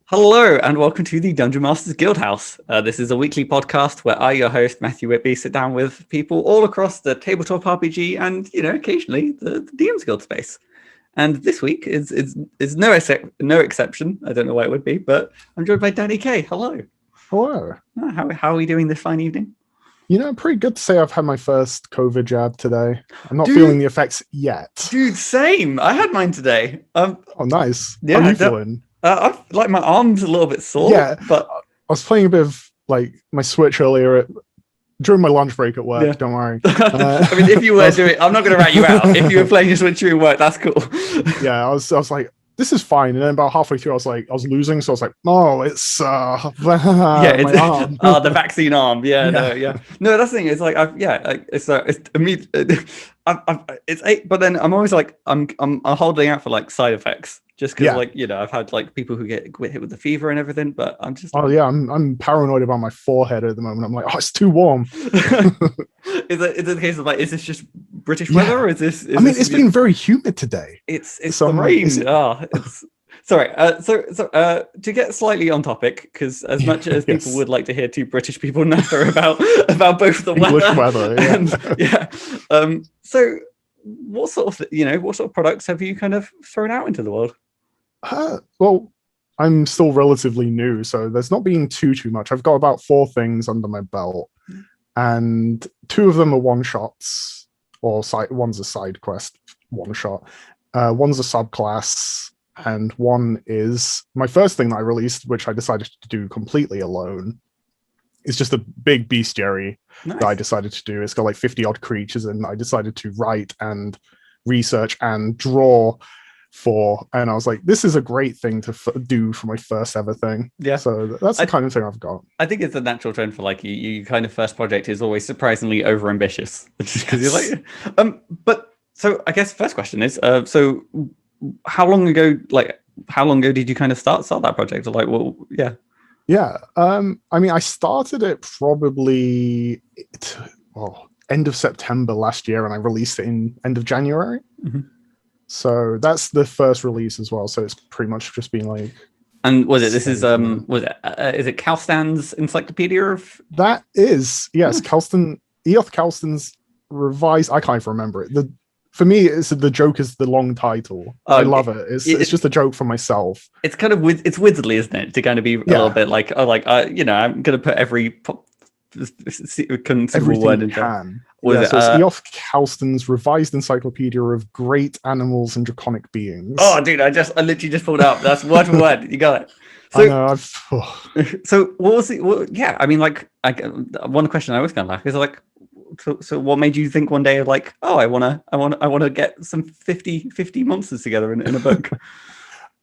Hello and welcome to the Dungeon Masters Guildhouse. This is a weekly podcast where I, your host Matthew Whitby, sit down with people all across the tabletop RPG and, occasionally the DM's Guild space. And this week is no exception. I don't know why it would be, but I'm joined by Danny K. Hello. Hello. How are we doing this fine evening? Pretty good to say I've had my first COVID jab today. I'm not feeling the effects yet. Dude, same. I had mine today. Oh, nice. Yeah, how are you feeling? My arm's a little bit sore. Yeah, but I was playing a bit of my Switch earlier during my lunch break at work. Yeah. Don't worry. I mean, if you were doing, I'm not going to rat you out. If you were playing your Switch during work, that's cool. Yeah, I was like, this is fine. And then about halfway through, I was losing. So I was like, oh, it's my arm. The vaccine arm. Yeah. No, that's the thing. It's like, but then I'm always like, I'm holding out for like side effects. Just because, I've had like people who get hit with the fever and everything, but I'm just. Oh yeah, I'm paranoid about my forehead at the moment. I'm like, oh, it's too warm. Is it the case of like, is this just British weather, or is this? It's been very humid today. It's the rain. It's sorry. So to get slightly on topic, because as much as people would like to hear two British people natter about both the English weather, and So what sort of products have you kind of thrown out into the world? Well, I'm still relatively new, so there's not been too much. I've got about 4 things under my belt, and 2 of them are one-shots, or one's a side quest one-shot. One's a subclass, and one is my first thing that I released, which I decided to do completely alone. It's just a big bestiary that I decided to do. It's got like 50-odd creatures, and I decided to write and research and draw for, and I was like, this is a great thing to do for my first ever thing. Yeah, so that's the kind of thing I've got. I think it's a natural trend for like you kind of first project is always surprisingly over ambitious, because you're like but so I guess first question is so how long ago did you kind of start that project? Or like, well, I started it probably end of September last year, and I released it in end of January. So that's the first release as well. So it's pretty much just been like. And was it? This is is it Kalstan's Encyclopedia of? That is, yes, Kalstan, Eoth Kalstan's revised. I can't even remember it. For me, the joke is the long title. I love it. It's just a joke for myself. It's kind of it's wizardly, isn't it? To kind of be a little bit like, I'm going to put every conceivable word in there. So it's Eoth Kalstan's revised encyclopedia of great animals and draconic beings. Oh, dude, I literally just pulled it up. That's word for word. You got it. So, I know. So what was it? Well, yeah, I mean, like, one question I was going to ask is like, so what made you think one day of like, oh, I want to get some 50 monsters together in a book?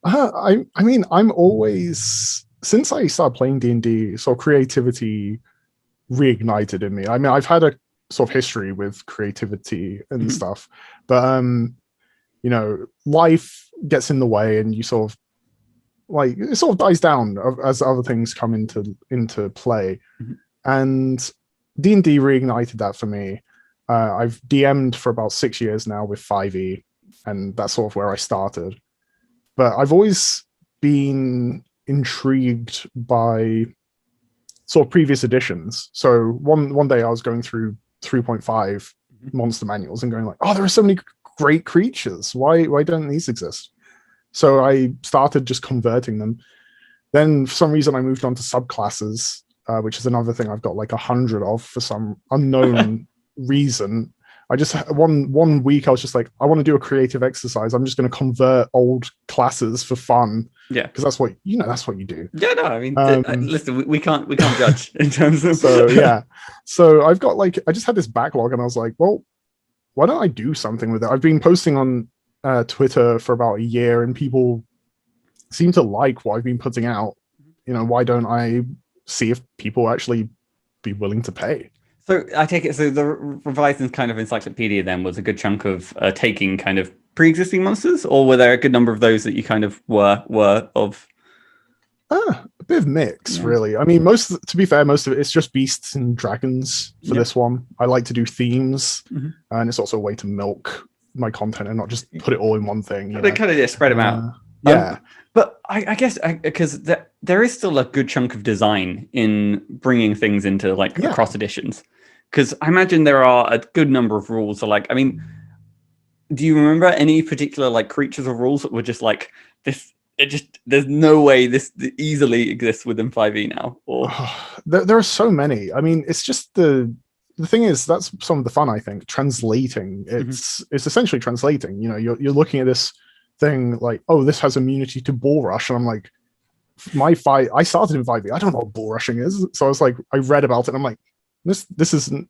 I'm always, since I started playing D&D, so creativity reignited in me. I mean, I've had a sort of history with creativity and stuff, but life gets in the way, and you sort of like, it sort of dies down as other things come into play. And D&D reignited that for me. I've DM'd for about 6 years now with 5e, and that's sort of where I started. But I've always been intrigued by sort of previous editions. So one day I was going through 3.5 monster manuals and going like, oh, there are so many great creatures. Why don't these exist? So I started just converting them. Then for some reason I moved on to subclasses, which is another thing I've got like 100 of for some unknown reason. I just one week I was just like, I want to do a creative exercise. I'm just going to convert old classes for fun. Yeah, because that's what you do. Yeah, no, I mean, listen, we can't judge in terms of. So yeah, so I've got like, I just had this backlog, and I was like, well, why don't I do something with it? I've been posting on Twitter for about a year, and people seem to like what I've been putting out. Why don't I see if people actually be willing to pay? So I take it, so the revised kind of encyclopedia then was a good chunk of taking kind of pre-existing monsters, or were there a good number of those that you kind of were of? A bit of mix, really. I mean, to be fair, most of it's just beasts and dragons for this one. I like to do themes, and it's also a way to milk my content and not just put it all in one thing. They kind of spread them out. Yeah. But I guess because there is still a good chunk of design in bringing things into like across editions. Because I imagine there are a good number of rules. So like, I mean, do you remember any particular like creatures or rules that were just like this? There's no way this easily exists within 5e now. Or there are so many. I mean, it's just the thing is that's some of the fun. I think translating. It's essentially translating. You know, you're looking at this thing like, oh, this has immunity to bull rush, and I'm like, I started in 5e. I don't know what bull rushing is, so I was like, I read about it, and I'm like, this doesn't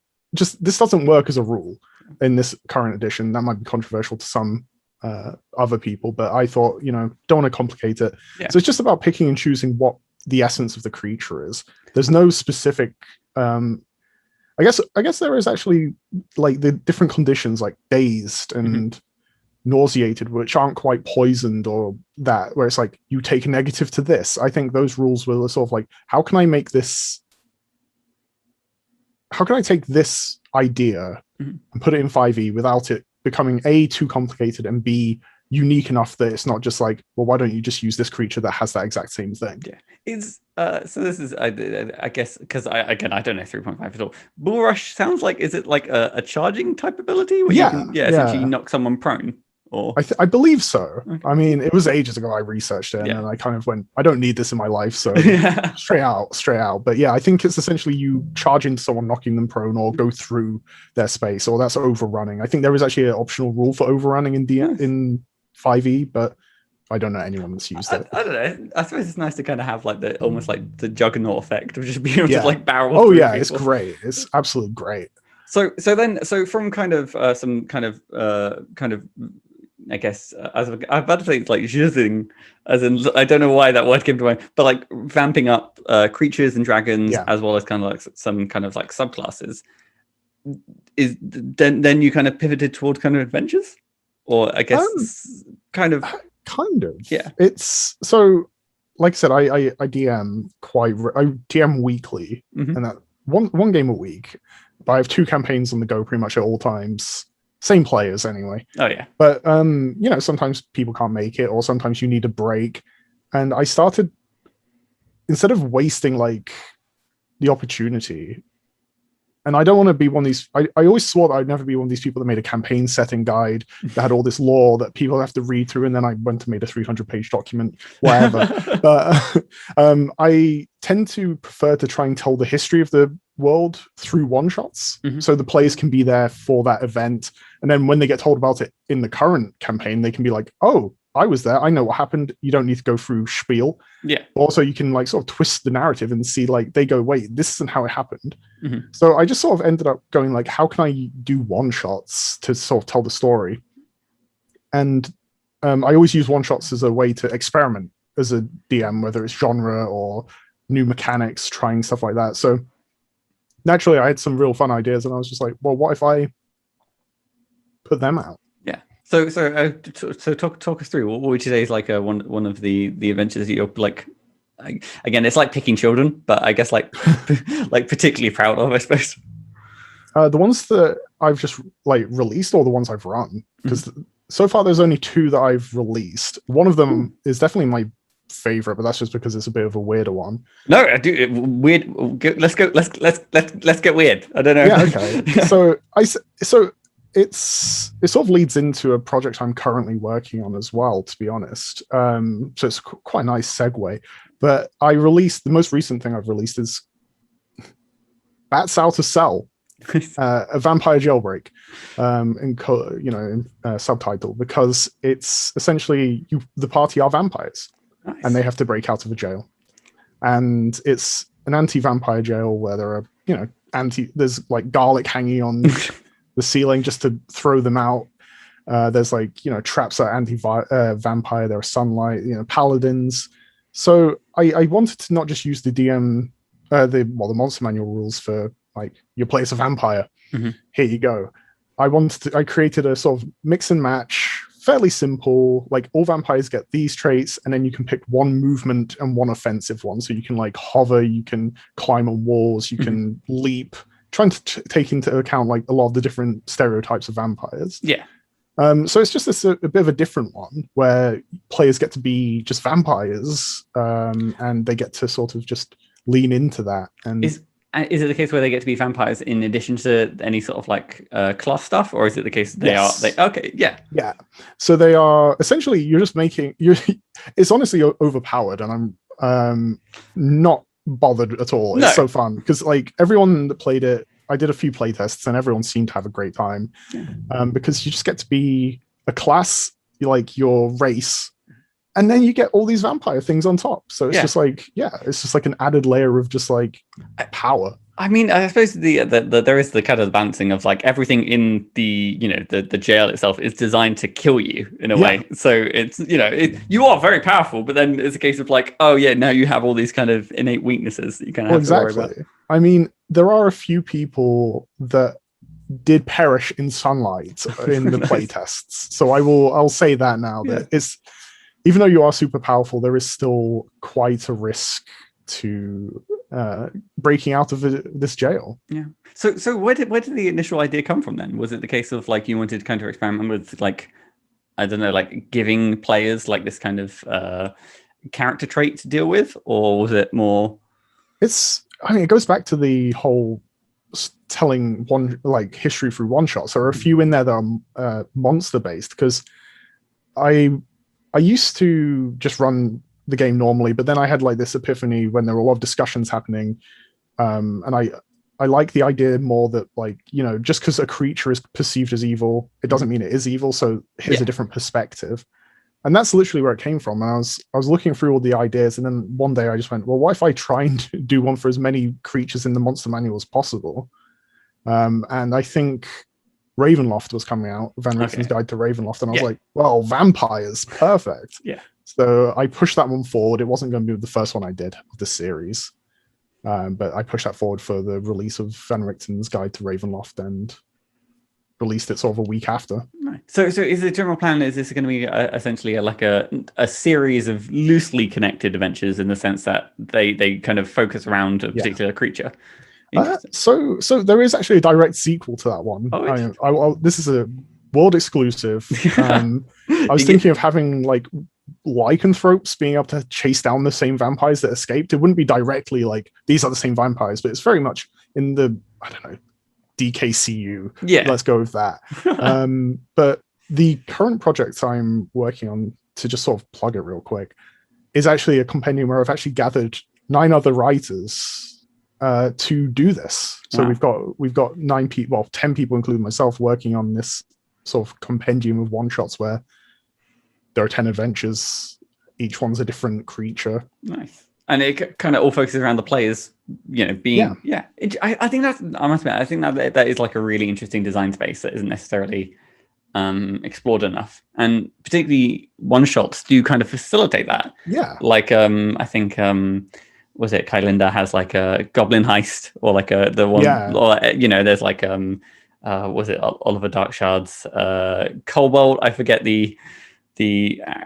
work as a rule in this current edition. That might be controversial to some other people, but I thought, you know, don't want to complicate it. So it's just about picking and choosing what the essence of the creature is. There's no specific I guess there is actually like the different conditions like dazed and nauseated, which aren't quite poisoned or that, where it's like you take a negative to this. I think those rules were sort of like, how can I take this idea and put it in 5e without it becoming A, too complicated, and B, unique enough that it's not just like, well, why don't you just use this creature that has that exact same thing? So this is I guess because I don't know 3.5 at all. Bull rush sounds like, is it like a charging type ability where you can essentially knock someone prone? Or I believe so. Okay. I mean, it was ages ago I researched it, and then I kind of went, I don't need this in my life, so straight out. But yeah, I think it's essentially you charge into someone, knocking them prone, or go through their space, or that's overrunning. I think there is actually an optional rule for overrunning in 5e, but I don't know anyone that's used it. I don't know. I suppose it's nice to kind of have like the almost like the juggernaut effect of just being able to like barrel. Oh yeah, people. It's great. It's absolutely great. So from kind of some kind of I guess I'm about to say like zhuzing, as in I don't know why that word came to mind, but like vamping up creatures and dragons as well as kind of like some kind of like subclasses. Is then you kind of pivoted towards kind of adventures, or I guess kind of. Yeah. It's so, like I said, I DM I DM weekly, and that one game a week, but I have 2 campaigns on the go pretty much at all times. Same players anyway. Oh yeah. But you know, sometimes people can't make it, or sometimes you need a break. And I started, instead of wasting like the opportunity, and I don't want to be one of these, I always swore that I'd never be one of these people that made a campaign setting guide that had all this lore that people have to read through, and then I went and made a 300-page document, whatever. But I tend to prefer to try and tell the history of the world through one-shots, so the players can be there for that event, and then when they get told about it in the current campaign, they can be like, oh, I was there, I know what happened. You don't need to go through spiel. But also you can like sort of twist the narrative and see like they go, wait, this isn't how it happened. So I just sort of ended up going like, how can I do one-shots to sort of tell the story? And I always use one-shots as a way to experiment as a DM, whether it's genre or new mechanics, trying stuff like that. So naturally I had some real fun ideas, and I was just like, well, what if I put them out? So talk us through what would you say is like one of the adventures that you're like, again, it's like picking children, but I guess like like particularly proud of, I suppose. The ones that I've just like released, or the ones I've run, because so far there's only 2 that I've released. One of them is definitely my favorite, but that's just because it's a bit of a weirder one. No, I do weird. Let's get weird. I don't know. Yeah, okay. So it sort of leads into a project I'm currently working on as well, to be honest. So it's quite a nice segue. But the most recent thing I've released is Bats Out of Cell, a vampire jailbreak, in subtitle, because it's essentially the party are vampires, and they have to break out of a jail. And it's an anti-vampire jail where there are, there's like garlic hanging on the ceiling just to throw them out. There's like, traps that are anti-vampire. There are sunlight, paladins. So I wanted to not just use the DM, the monster manual rules for like your player's a vampire. Here you go. I created a sort of mix and match, fairly simple. Like all vampires get these traits, and then you can pick one movement and one offensive one. So you can like hover, you can climb on walls, you can leap. Trying to take into account like a lot of the different stereotypes of vampires. So it's just a bit of a different one where players get to be just vampires, and they get to sort of just lean into that. And is it the case where they get to be vampires in addition to any sort of like class stuff, or is it the case that yes. okay, yeah. So they are essentially, you're just making it's honestly overpowered, and I'm not bothered at all. It's so fun because like everyone that played it, I did a few play tests and everyone seemed to have a great time. Because you just get to be a class, like your race, and then you get all these vampire things on top. So it's just like, it's just like an added layer of just like power. I mean, I suppose there is the kind of balancing of like everything in the the jail itself is designed to kill you in a way. So it's you are very powerful, but then it's a case of like, oh yeah, now you have all these kind of innate weaknesses that you kind of have to worry about. I mean, there are a few people that did perish in sunlight in the play tests, so I'll say that now that it's, even though you are super powerful, there is still quite a risk to breaking out of this jail. So where did the initial idea come from then? Was it the case of like you wanted to kind of experiment with like, I don't know, like giving players like this kind of character trait to deal with, or was it more? It goes back to the whole telling one like history through one shots. There are a few in there that are monster based, because I used to just run the game normally, but then I had like this epiphany when there were a lot of discussions happening, and I like the idea more that like, just because a creature is perceived as evil, it doesn't mean it is evil. So here's a different perspective. And that's literally where it came from. And I was looking through all the ideas, and then one day I just went, well, what if I try and do one for as many creatures in the monster manual as possible? And I think Ravenloft was coming out, Van Richten's Guide to Ravenloft, and I was like, well, vampires, perfect. So I pushed that one forward. It wasn't going to be the first one I did of the series, but I pushed that forward for the release of Van Richten's Guide to Ravenloft, and released it sort of a week after. So is the general plan, is this going to be essentially like a series of loosely connected adventures in the sense that they kind of focus around a particular creature? So there is actually a direct sequel to that one. This is a world exclusive. I was thinking of having like lycanthropes being able to chase down the same vampires that escaped. It wouldn't be directly like these are the same vampires, but it's very much in the, I don't know, DKCU. Let's go with that. But the current project I'm working on, to just sort of plug it real quick, is actually a compendium where I've actually gathered 9 other writers to do this. So we've got 9 people, well, 10 people, including myself, working on this sort of compendium of one shots where there are 10 adventures. Each one's a different creature. Nice. And it kind of all focuses around the players, being, I think that's, I must admit, I think that is like a really interesting design space that isn't necessarily explored enough. And particularly one-shots do kind of facilitate that. Like, I think, was it Kylinda has like a goblin heist, or like the one, or, there's like, was it Oliver Darkshard's Kobold? I forget the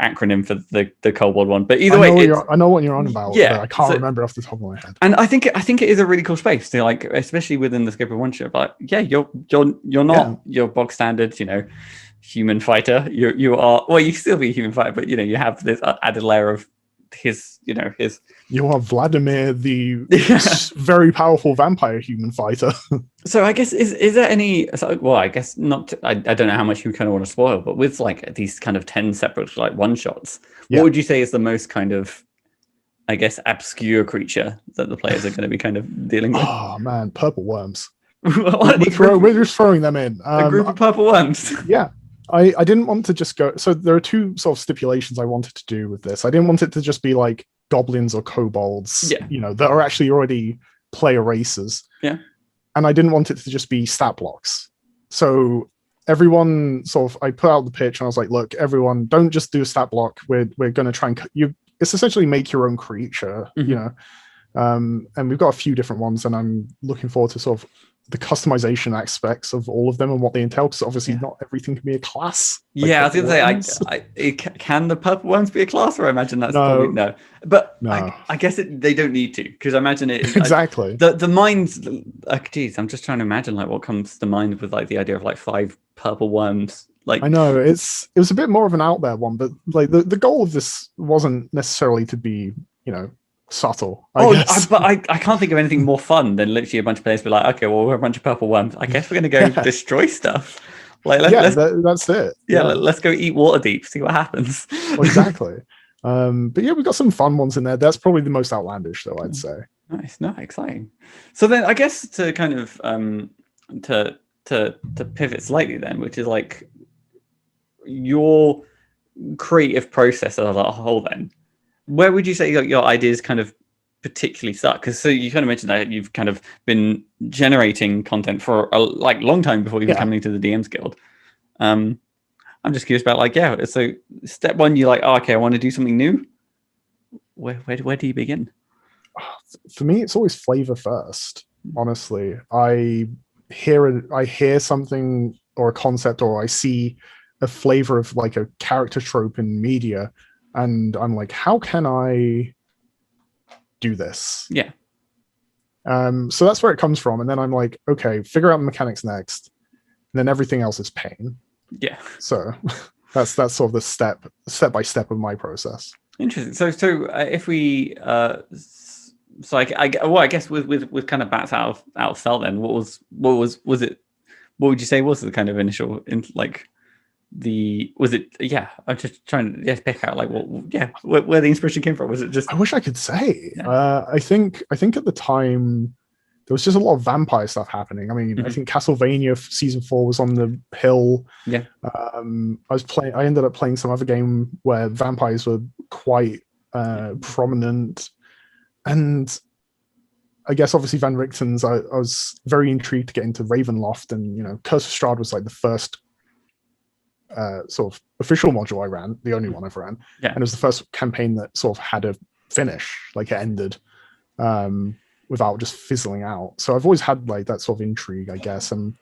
acronym for the Kobold one, but either way, I know what you're on about. But I can't remember off the top of my head. And I think it is a really cool space to like, especially within the scope of one shot. Like, you're not your bog standard, human fighter. You are, well, you still be a human fighter, but you have this added layer of his. You are Vladimir, the very powerful vampire human fighter. So I guess is there any? Well, I guess not. I don't know how much you kind of want to spoil, but with like these kind of 10 separate like one shots, what would you say is the most kind of, I guess, obscure creature that the players are going to be kind of dealing with? Oh man, purple worms. We're just throwing them in. A group of purple worms. I didn't want to just go. So there are 2 sort of stipulations I wanted to do with this. I didn't want it to just be like goblins or kobolds, that are actually already player races. And I didn't want it to just be stat blocks. So everyone sort of, I put out the pitch and I was like, look, everyone, don't just do a stat block. We're going to try and it's essentially make your own creature, and we've got a few different ones, and I'm looking forward to sort of the customization aspects of all of them and what they entail, because obviously not everything can be a class. I was going to say, can the purple ones be a class? Or I imagine that's probably no. But no. I guess they don't need to, because I imagine it exactly. The minds. Geez, I'm just trying to imagine like what comes to mind with like the idea of like 5 purple worms Like, I know it was a bit more of an out there one, but like the goal of this wasn't necessarily to be, subtle. I guess. but I can't think of anything more fun than literally a bunch of players be like, okay, well, we're a bunch of purple worms. I guess we're gonna go destroy stuff. Like, That's it. Let's go eat water deep, see what happens. Well, exactly. But yeah, we've got some fun ones in there. That's probably the most outlandish, though, I'd say. Nice, no, exciting. So then, I guess to kind of to pivot slightly, then, which is like your creative process as a whole. Then, where would you say your ideas kind of particularly start? Because so you kind of mentioned that you've kind of been generating content for a long time before even coming to the DMs Guild. I'm just curious about so step one, you're like, oh, okay, I want to do something new. Where do you begin? For me, it's always flavor first. Honestly, I hear something or a concept, or I see a flavor of like a character trope in media, and I'm like, how can I do this? Yeah. So that's where it comes from, and then I'm like, okay, figure out the mechanics next, and then everything else is pain. Yeah. So that's sort of the step by step of my process. Interesting. So if we I guess with kind of bats out of cell, then what would you say was the kind of initial I'm just trying to pick out where the inspiration came from. Was it just? I wish I could say. I think at the time there was just a lot of vampire stuff happening. I mean, I think Castlevania season 4 was on the hill. Yeah. I ended up playing some other game where vampires were quite prominent, and I guess obviously Van Richten's. I was very intrigued to get into Ravenloft, and Curse of Strahd was like the first sort of official module I ran, the only one I've ran, and it was the first campaign that sort of had a finish, like it ended without just fizzling out. So I've always had like that sort of intrigue, I guess, and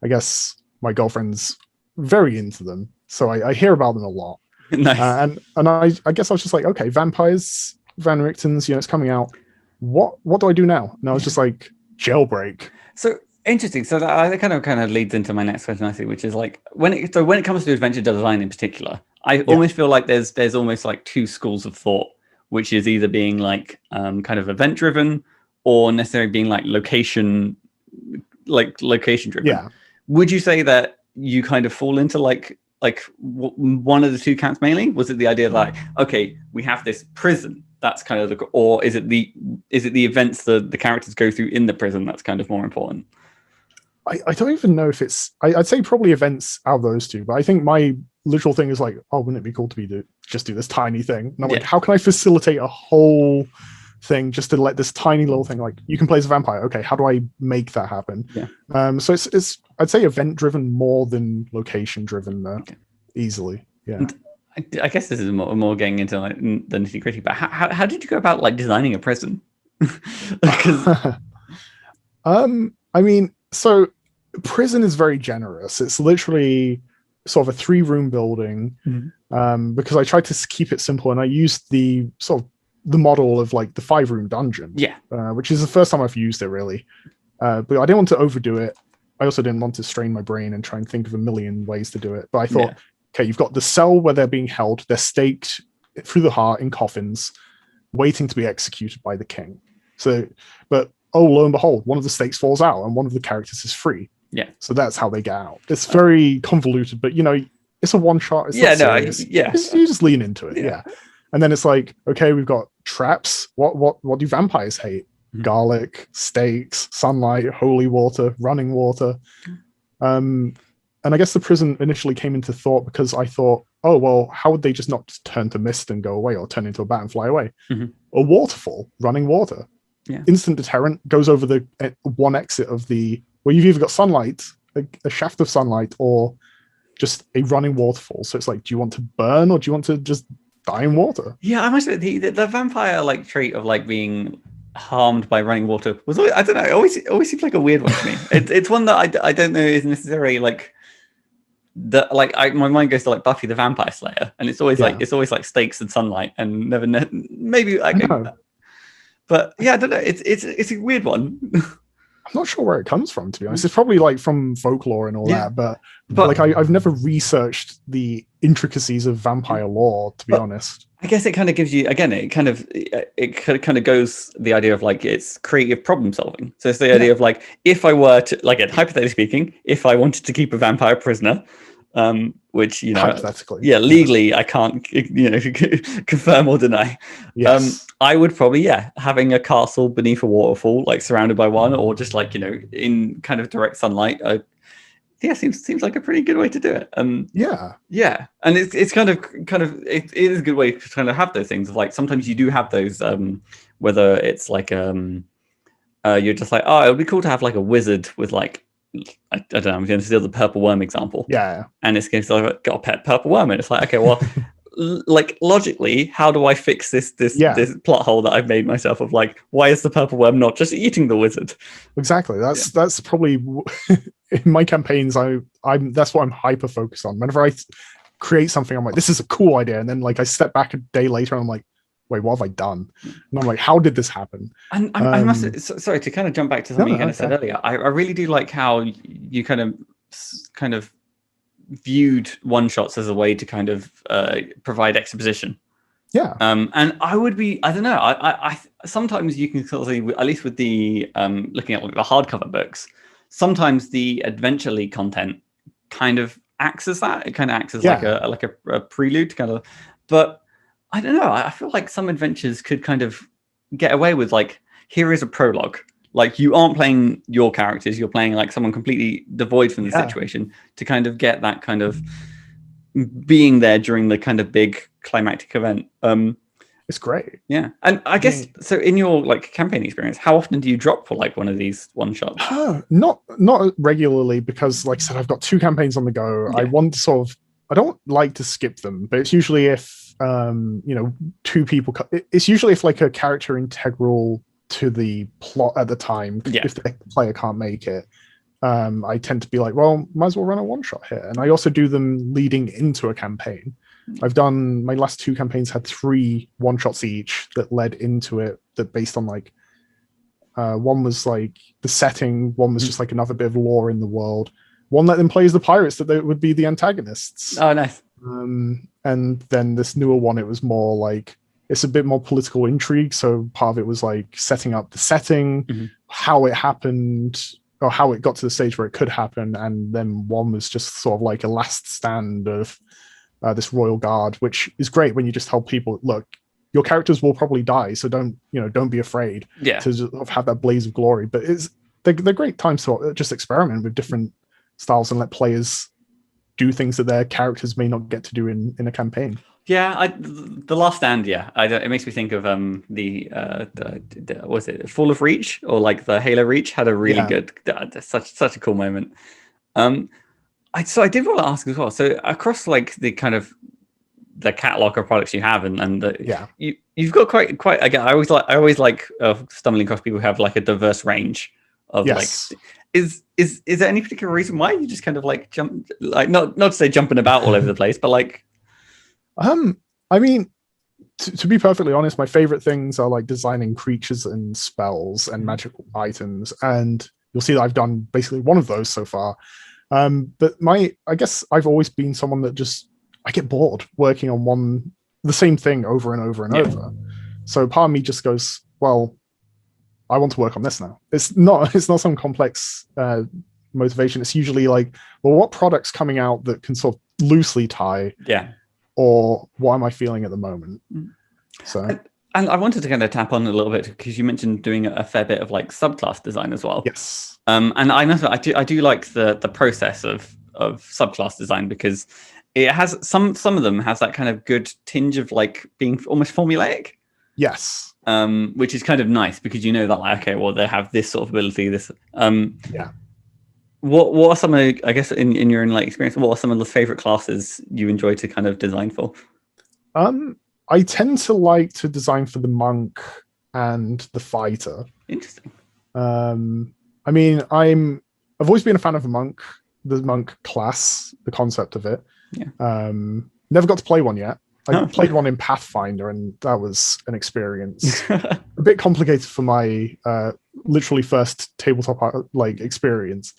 I guess my girlfriend's very into them, so I hear about them a lot. Nice. And I guess I was just like, okay, vampires, Van Richten's, it's coming out. What do I do now? And I was just like, jailbreak. So interesting. So that kind of leads into my next question, I think, which is like when it comes to adventure design in particular, I almost feel like there's almost like two schools of thought, which is either being like kind of event driven or necessarily being like location driven. Yeah. Would you say that you kind of fall into like one of the two camps mainly? Was it the idea like, okay, we have this prison, that's kind of or is it the events the characters go through in the prison that's kind of more important? I don't even know if it's. I'd say probably events out of those two, but I think my literal thing is like, oh, wouldn't it be cool to just do this tiny thing? And I'm like, how can I facilitate a whole thing just to let this tiny little thing, like, you can play as a vampire. Okay, how do I make that happen? Yeah. So it's I'd say event driven more than location driven there, easily. Yeah. And I guess this is more getting into like the nitty gritty, but how did you go about like designing a prison? I mean, so prison is very generous. It's literally sort of a 3-room building, because I tried to keep it simple, and I used the sort of the model of like the 5-room dungeon, which is the first time I've used it really. But I didn't want to overdo it. I also didn't want to strain my brain and try and think of a million ways to do it. But I thought, okay, you've got the cell where they're being held. They're staked through the heart in coffins, waiting to be executed by the king. So, but lo and behold, one of the stakes falls out and one of the characters is free. Yeah. So that's how they get out. It's very convoluted, but it's a one shot. It's you just lean into it. Yeah. And then it's like, okay, we've got traps. What do vampires hate? Garlic, stakes, sunlight, holy water, running water. And I guess the prison initially came into thought because I thought, oh, well, how would they just not turn to mist and go away, or turn into a bat and fly away? A waterfall, running water. Yeah. Instant deterrent, goes over the one exit of where you've either got sunlight, a shaft of sunlight, or just a running waterfall. So it's like, do you want to burn, or do you want to just die in water? Yeah, I must admit, the vampire like trait of like being harmed by running water was always, I don't know, it always seems like a weird one to me. It's one that I don't know is necessarily like my mind goes to like Buffy the Vampire Slayer, and it's always like stakes and sunlight, and maybe but yeah, I don't know. It's a weird one. I'm not sure where it comes from, to be honest. It's probably like from folklore and all that, but like I've never researched the intricacies of vampire lore, to be honest. I guess it kind of gives you, again, it kind of goes the idea of like it's creative problem solving. So it's the idea of like, if I were to, like, hypothetically speaking, if I wanted to keep a vampire prisoner, which, you know, hypothetically, legally I can't, you know, confirm or deny. Yes. I would probably, having a castle beneath a waterfall, like surrounded by one, or just like, you know, in kind of direct sunlight. Seems like a pretty good way to do it. And it's kind of it is a good way to kind of have those things. Like sometimes you do have those, whether it's like you're just like, oh, it would be cool to have like a wizard with like, I don't know, I'm going to steal the purple worm example. Yeah. And it's going to like, got a pet purple worm, and it's like, okay, well, like logically, how do I fix this plot hole that I've made myself of like, why is the purple worm not just eating the wizard? Exactly. That's probably in my campaigns. I'm that's what I'm hyper focused on. Whenever I create something, I'm like, this is a cool idea, and then like I step back a day later, and I'm like, wait, what have I done? And I'm like, how did this happen? And I must, sorry to kind of jump back to something you kind of said earlier. I really do like how you kind of viewed one shots as a way to kind of provide exposition. Yeah. And I don't know. I sometimes you can sort of see, at least with the looking at like the hardcover books, sometimes the Adventure League content kind of acts as that. It kind of acts as like a prelude to kind of, but I don't know. I feel like some adventures could kind of get away with like, here is a prologue. Like you aren't playing your characters, you're playing like someone completely devoid from the situation to kind of get that kind of being there during the kind of big climactic event. It's great. Yeah. And I guess, so in your like campaign experience, how often do you drop for like one of these one shots? Not regularly, because like I said, I've got 2 campaigns on the go. I want to sort of, I don't like to skip them, but it's usually if, 2 people, it's usually if like a character integral to the plot at the time, if the player can't make it, I tend to be like, well, might as well run a one shot here. And I also do them leading into a campaign. I've done, my last 2 campaigns had 3 one shots each that led into it, that based on like, one was like the setting, one was just like another bit of lore in the world. One let them play as the pirates, that they would be the antagonists. Oh, nice. And then this newer one, it was more like, it's a bit more political intrigue. So part of it was like setting up the setting, how it happened, or how it got to the stage where it could happen. And then one was just sort of like a last stand of this royal guard, which is great when you just tell people, look, your characters will probably die, so don't be afraid to just have that blaze of glory. But they're great times to just experiment with different styles and let players do things that their characters may not get to do in a campaign. Yeah, the Last Stand. It makes me think of the was it Fall of Reach, or like the Halo Reach had a really good, such a cool moment. I did want to ask as well. So across like the kind of the catalog of products you have, and you've got quite again. I always like stumbling across people who have like a diverse range of like. Is there any particular reason why you just kind of like jump, like not to say jumping about all over the place, but like I mean, to be perfectly honest, my favorite things are like designing creatures and spells and magical items, and you'll see that I've done basically one of those so far. But I guess I've always been someone that just, I get bored working on the same thing over and over and over. So part of me just goes, well, I want to work on this now. It's not some complex motivation. It's usually like, well, what product's coming out that can sort of loosely tie? Or what am I feeling at the moment? So, and I wanted to kind of tap on a little bit, because you mentioned doing a fair bit of like subclass design as well. Yes. And I do like the process of subclass design, because it has some of them has that kind of good tinge of like being almost formulaic. Yes. Which is kind of nice, because you know that like, okay, well, they have this sort of ability, this What are some of, I guess, in your like experience, what are some of the favorite classes you enjoy to kind of design for? I tend to like to design for the monk and the fighter. Interesting. I mean, I've always been a fan of the monk class, the concept of it. Never got to play one yet. I played one in Pathfinder, and that was an experience. A bit complicated for my literally first tabletop like experience.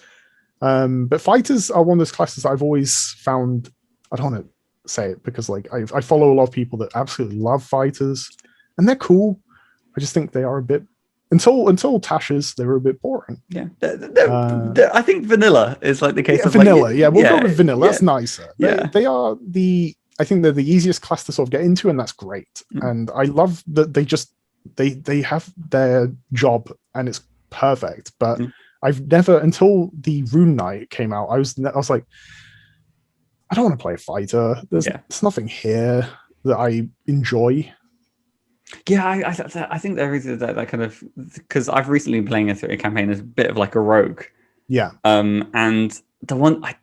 But fighters are one of those classes that I've always found. I don't want to say it because like I follow a lot of people that absolutely love fighters, and they're cool. I just think they are a bit until Tasha's they were a bit boring. Yeah, I think vanilla is like the case of vanilla. Like, we'll go with vanilla. That's nicer. Yeah, they are the. I think they're the easiest class to sort of get into, and that's great. And I love that they have their job and it's perfect. But I've never, until the Rune Knight came out, I was like, I don't want to play a fighter. There's nothing here that I enjoy. Yeah, I think there is that kind of, because I've recently been playing a campaign as a bit of like a rogue. Yeah. And the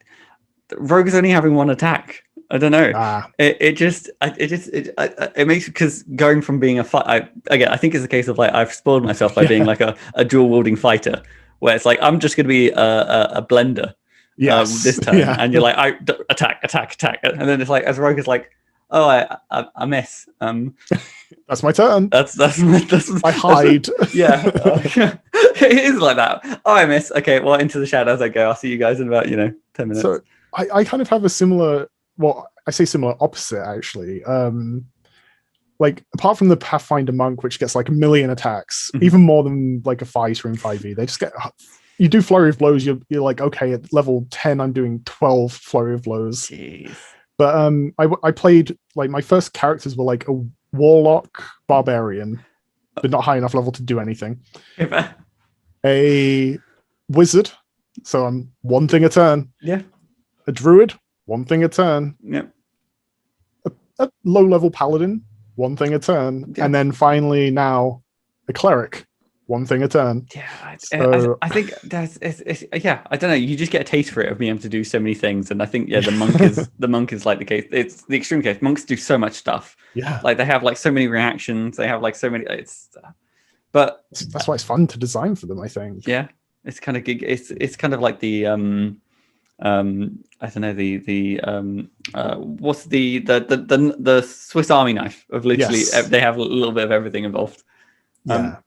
rogue is only having one attack. I don't know. It makes, because going from being a fight, I think it's a case of like I've spoiled myself by being like a dual wielding fighter, where it's like I'm just going to be a blender this turn, and you're like attack, and then it's like as rogue is like, oh, I miss. That's my turn. That's I hide. It is like that. Oh, I miss. Okay, well, into the shadows I go. I'll see you guys in about 10 minutes. So I kind of have a similar. Well, I say similar, opposite actually. Like apart from the Pathfinder monk, which gets like 1 million attacks, even more than like a fighter in 5e. They just get. You do flurry of blows. You're like, okay, at level 10, I'm doing 12 flurry of blows. Jeez. But I played like my first characters were like a warlock barbarian, but not high enough level to do anything. A wizard, so I'm one thing a turn. Yeah. A druid, one thing a turn. Yep. A low level paladin, one thing a turn, Yep. and then finally now a cleric, one thing a turn. Yeah, So, I think that's I don't know. You just get a taste for it of being able to do so many things, and I think the monk is like the case. It's the extreme case. Monks do so much stuff. Yeah, like they have like so many reactions. They have like so many. But that's why it's fun to design for them. I think. Yeah, it's kind of it's kind of like the I don't know what's the Swiss Army knife of literally they have a little bit of everything involved. That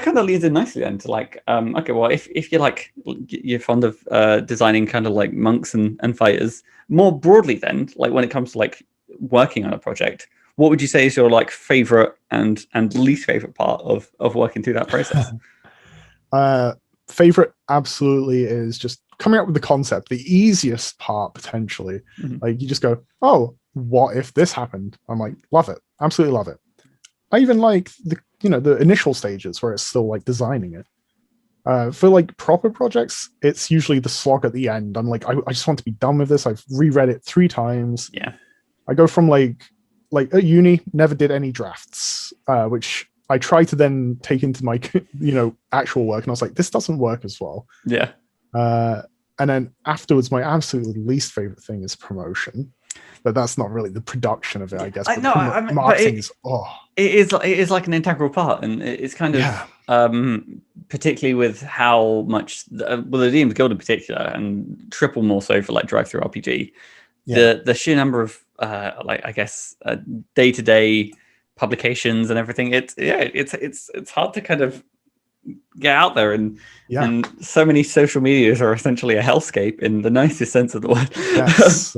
kind of leads in nicely then to like okay, well if you're like you're fond of designing kind of like monks and fighters more broadly, then like when it comes to like working on a project, what would you say is your like favorite and least favorite part of working through that process? Favorite absolutely is just coming up with the concept. The easiest part potentially, like you just go, oh, what if this happened? I'm like, love it, absolutely love it. I even like the initial stages where it's still like designing it. For like proper projects, it's usually the slog at the end. I'm like, I just want to be done with this. I've reread it 3 times. Yeah. I go from like at uni, never did any drafts, which I try to then take into my actual work, and I was like, this doesn't work as well. Yeah. And then afterwards, my absolute least favorite thing is promotion. But that's not really the production of it, I guess. Marketing is it is like an integral part, and it's kind of particularly with how much the DM's Guild in particular, and triple more so for like drive-through RPG. The sheer number of day-to-day publications and everything. It's hard to kind of get out there, and so many social medias are essentially a hellscape in the nicest sense of the word. Yes.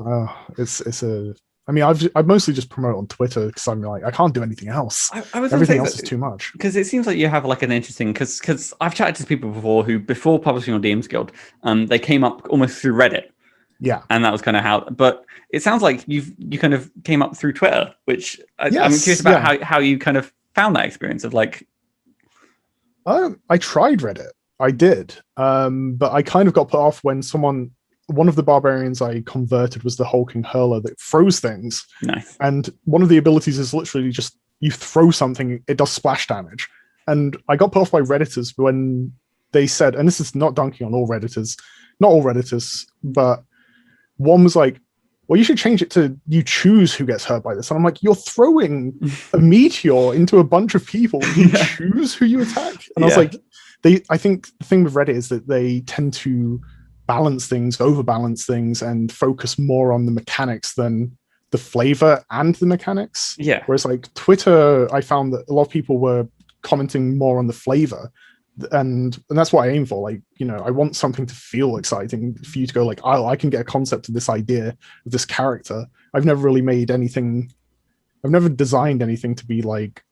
I mean, I mostly just promote on Twitter because I'm like, I can't do anything else. Everything else is too much. Because it seems like you have like an interesting, because I've chatted to people before who, before publishing on DM's Guild, they came up almost through Reddit. Yeah. And that was kind of how, but it sounds like you kind of came up through Twitter, which I'm curious about how you kind of found that experience of like. I tried Reddit. I did. But I kind of got put off when one of the barbarians I converted was the hulking hurler that throws things. Nice. And one of the abilities is literally just you throw something, it does splash damage. And I got put off by Redditors when they said, and this is not dunking on all Redditors, not all Redditors, but one was like, well, you should change it to you choose who gets hurt by this. And I'm like, you're throwing a meteor into a bunch of people. You choose who you attack. And I was like, I think the thing with Reddit is that they tend to overbalance things, and focus more on the mechanics than the flavor and the mechanics. Yeah. Whereas like Twitter, I found that a lot of people were commenting more on the flavor, and that's what I aim for. Like, I want something to feel exciting for you to go like, oh, I can get a concept of this idea of this character. I've never really made anything. I've never designed anything to be like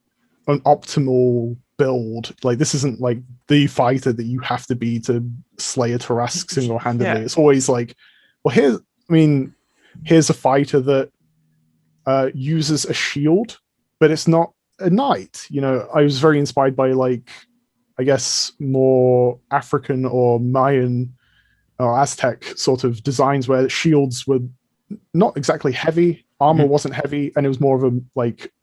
an optimal build. Like, this isn't like the fighter that you have to be to slay a Tarask single-handedly. It's always like, well, here's a fighter that uses a shield, but it's not a knight. I was very inspired by, like, I guess more African or Mayan or Aztec sort of designs where shields were not exactly heavy, armor wasn't heavy, and it was more of a, like,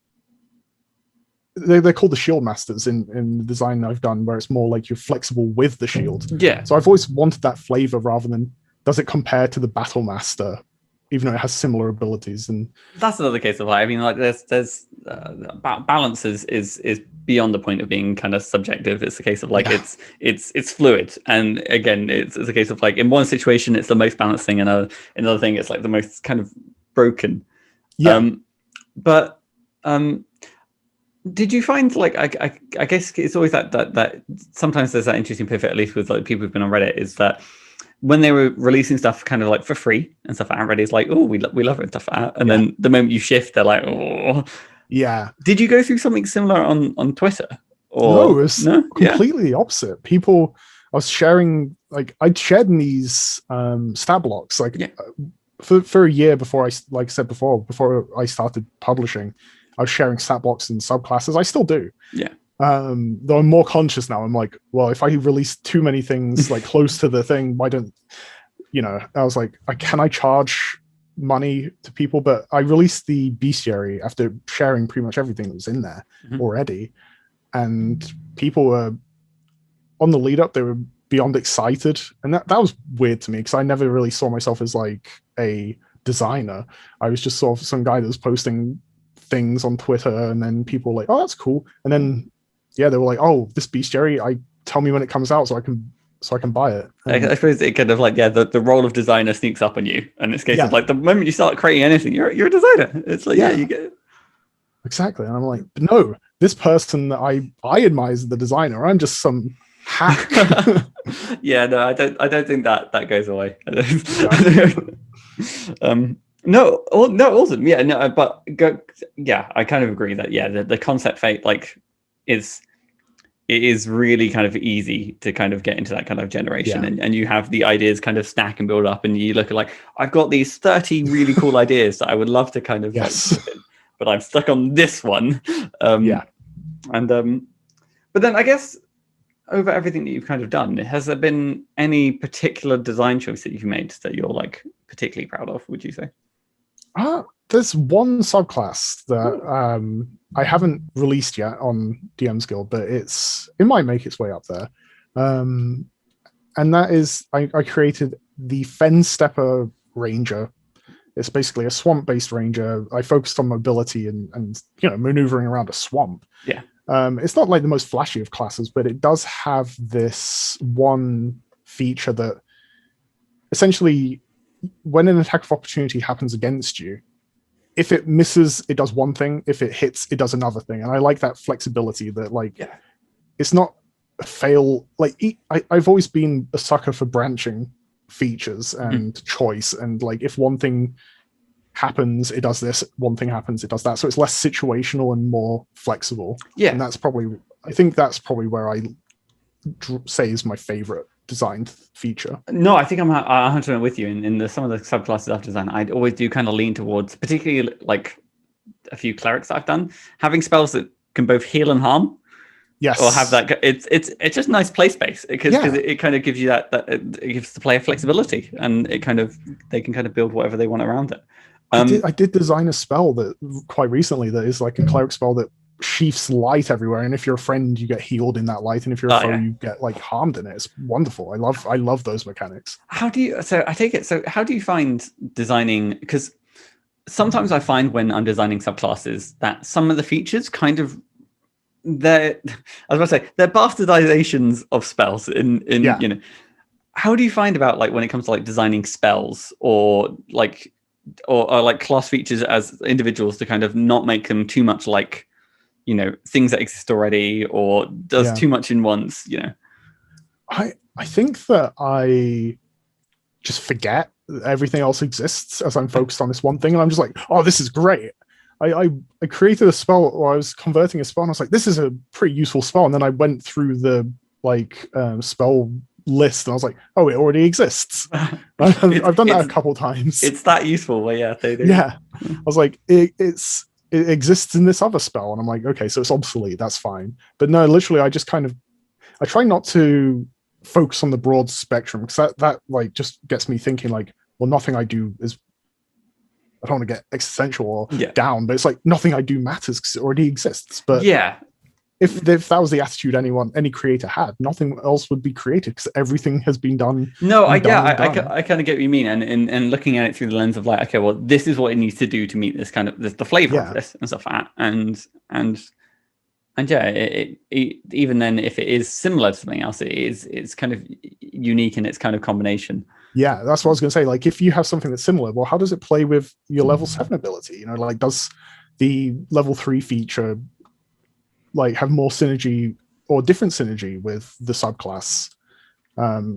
they're called the shield masters in the design I've done, where it's more like you're flexible with the shield. Yeah. So I've always wanted that flavor rather than does it compare to the battle master, even though it has similar abilities. And that's another case of, like, I mean, like, there's balance is beyond the point of being kind of subjective. It's a case of, like, it's fluid, and again, it's a case of, like, in one situation it's the most balanced thing, and another thing it's like the most kind of broken. Did you find, like, I guess it's always that sometimes there's that interesting pivot, at least with, like, people who've been on Reddit, is that when they were releasing stuff kind of like for free and stuff, Reddit is like, oh, we love it and stuff like that. And then the moment you shift, they're like, oh. Yeah. Did you go through something similar on Twitter? Or no, it was completely the opposite. People, I was sharing, like, I'd shared in these stat blocks, like, for a year before I said before I started publishing, I was sharing stat blocks and subclasses. I still do. Yeah. Though I'm more conscious now. I'm like, well, if I release too many things like close to the thing, why don't, I was like, can I charge money to people? But I released the bestiary after sharing pretty much everything that was in there already. And people were on the lead up, they were beyond excited. And that was weird to me, because I never really saw myself as like a designer. I was just sort of some guy that was posting things on Twitter, and then people were like, oh, that's cool. And then they were like, oh, this bestiary, tell me when it comes out so I can buy it. And I suppose it kind of like, the role of designer sneaks up on you, and it's a case of, like, the moment you start creating anything, you're a designer. It's like, you get it. Exactly. And I'm like, but no, this person that I admire is the designer. I'm just some hack. No, I don't think that goes away. No, awesome. I kind of agree that the concept fate, like, it is really kind of easy to kind of get into that kind of generation, and you have the ideas kind of stack and build up, and you look at, like, I've got these 30 really cool ideas that I would love to kind of like, but I'm stuck on this one. But then I guess over everything that you've kind of done, has there been any particular design choice that you've made that you're, like, particularly proud of, would you say? There's one subclass that I haven't released yet on DM's Guild, but it might make its way up there. And that is, I created the Fen Stepper Ranger. It's basically a swamp-based ranger. I focused on mobility and maneuvering around a swamp. Yeah. It's not like the most flashy of classes, but it does have this one feature that essentially, when an attack of opportunity happens against you, if it misses, it does one thing. If it hits, it does another thing. And I like that flexibility that, like, it's not a fail. Like, I've always been a sucker for branching features and choice. And, like, if one thing happens, it does this. One thing happens, it does that. So it's less situational and more flexible. Yeah. And I think that's probably where I say is my favorite designed feature. No, I think I'm 100% with you in some of the subclasses I've designed. I always do kind of lean towards, particularly, like, a few clerics that I've done, having spells that can both heal and harm. Yes. Or have that. It's just nice play space, because it kind of gives you that it gives the player flexibility, and they can kind of build whatever they want around it. I did design a spell that quite recently that is like a cleric spell that sheaths light everywhere, and if you're a friend, you get healed in that light, and if you're a foe, you get, like, harmed in it. It's wonderful. I love those mechanics. How do you find designing? Because sometimes I find when I'm designing subclasses that some of the features kind of, they're bastardizations of spells in how do you find about, like, when it comes to, like, designing spells or like class features as individuals to kind of not make them too much like, things that exist already, or does too much in once, I think that I just forget that everything else exists as I'm focused on this one thing, and I'm just like, oh, this is great. I created a spell, or I was converting a spell, and I was like, this is a pretty useful spell. And then I went through the spell list, and I was like, oh, it already exists. I've done that a couple times. It's that useful. Well, yeah, they do. Yeah, I was like, it exists in this other spell, and I'm like, okay, so it's obsolete. That's fine. But no, literally, I try not to focus on the broad spectrum, because that like just gets me thinking like, well, nothing I do is, I don't want to get existential or down, but it's like nothing I do matters because it already exists. But yeah, if that was the attitude any creator had, nothing else would be created because everything has been done. No, I kind of get what you mean, and looking at it through the lens of like, okay, well, this is what it needs to do to meet this kind of the flavor of this and stuff like that, and yeah, it even then, if it is similar to something else, it's kind of unique in its kind of combination. Yeah, that's what I was going to say. Like, if you have something that's similar, well, how does it play with your level 7 ability? You know, like, does the level 3 feature like have more synergy or different synergy with the subclass?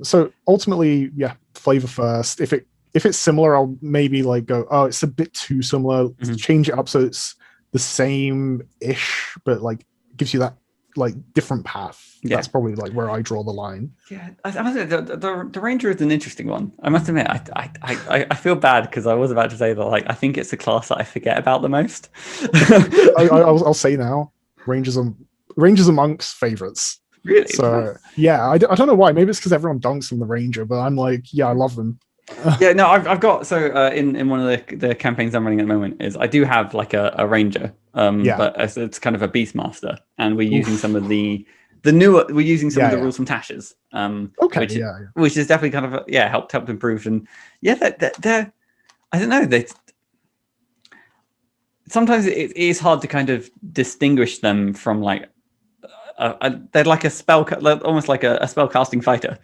So ultimately, yeah, flavor first. If it's similar, I'll maybe like go, oh, it's a bit too similar. Change it up so it's the same-ish, but like gives you that like different path. That's probably like where I draw the line. Yeah, I must admit, the Ranger is an interesting one. I must admit, I feel bad because I was about to say that like I think it's a class that I forget about the most. I'll say now, Rangers are Monks' favorites. Really? So yeah, I don't know why. Maybe it's because everyone dunks on the Ranger, but I'm like, yeah, I love them. Yeah, no, I've got in one of the campaigns I'm running at the moment is I do have like a Ranger, but it's kind of a Beastmaster, and we're using some of the rules from Tasha's, which is definitely kind of helped improve, and they're I don't know, sometimes it is hard to kind of distinguish them from like they're like a spell, almost like a spell casting fighter,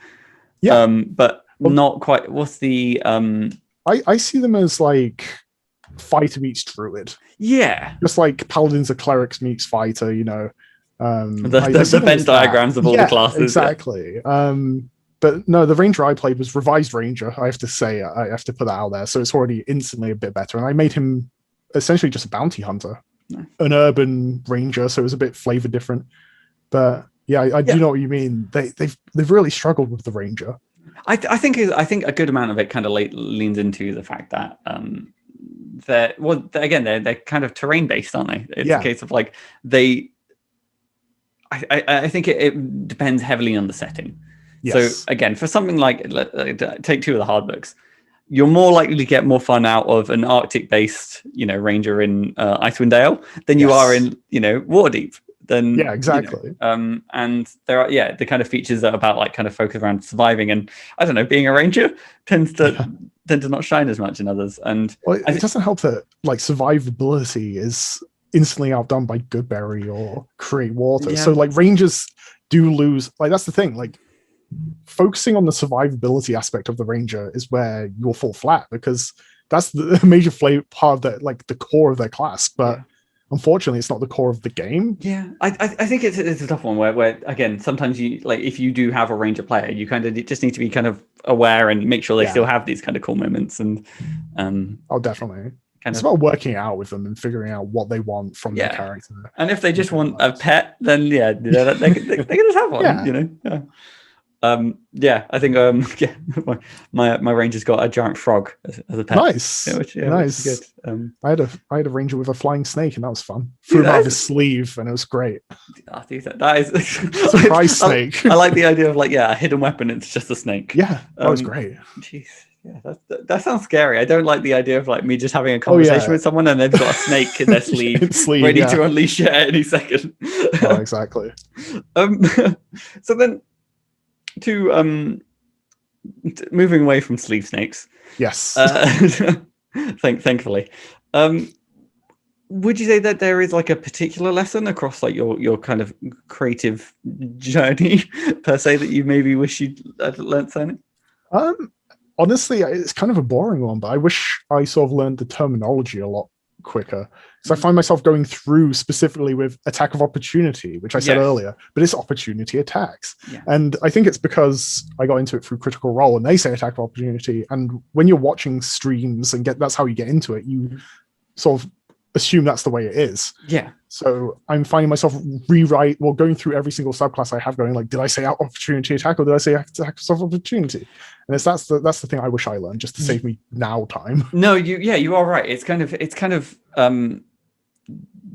but not quite. What's the I see them as like fighter meets druid. Yeah, just like paladins or clerics meets fighter, you know. The Venn diagrams of all the classes. Exactly. But no, the Ranger I played was revised Ranger. I have to say, I have to put that out there. So it's already instantly a bit better. And I made him essentially just a bounty hunter, an urban Ranger. So it was a bit flavor different. But yeah, I do know what you mean. They've really struggled with the Ranger. I think a good amount of it kind of leans into the fact that they're kind of terrain based, aren't they? It's a case of like I think it depends heavily on the setting. Yes. So again, for something like take two of the hard books, you're more likely to get more fun out of an Arctic based Ranger in Icewind Dale than you are in Waterdeep. Then exactly. And there are the kind of features that are about like kind of focus around surviving, and I don't know, being a Ranger tend to not shine as much in others. And it doesn't help that like survivability is instantly outdone by Goodberry or Create Water. So like Rangers do lose. Like that's the thing. Like focusing on the survivability aspect of the Ranger is where you'll fall flat, because that's the major part of that, like the core of their class. But unfortunately, it's not the core of the game. Yeah, I think it's a tough one where again, sometimes you like if you do have a Ranger player, you kind of just need to be kind of aware and make sure they still have these kind of cool moments. And definitely. It's about working out with them and figuring out what they want from their character. And if they just want a pet, then they can just have one. I think my Ranger's got a giant frog as a pet. Nice, which nice. Is good. I had a Ranger with a flying snake, and that was fun. Threw him out of his sleeve, and it was great. That is surprise snake. I like the idea of a hidden weapon. It's just a snake. Yeah, that was great. Jeez. Yeah, that sounds scary. I don't like the idea of me just having a conversation with someone and they've got a snake in their sleeve, ready to unleash it at any second. Oh, exactly. So then, moving away from sleeve snakes. Yes. Thankfully, would you say that there is a particular lesson across your kind of creative journey per se that you maybe wish you'd learned something? Honestly, it's kind of a boring one, but I wish I sort of learned the terminology a lot quicker. So I find myself going through specifically with attack of opportunity, which I said earlier, but it's opportunity attacks. And I think it's because I got into it through Critical Role and they say attack of opportunity. And when you're watching streams and that's how you get into it, you sort of assume that's the way it is. Yeah. So I'm finding myself going through every single subclass I have, going like, did I say opportunity attack or did I say attack of opportunity? And that's the thing I wish I learned, just to save me now time. No, you are right. It's kind of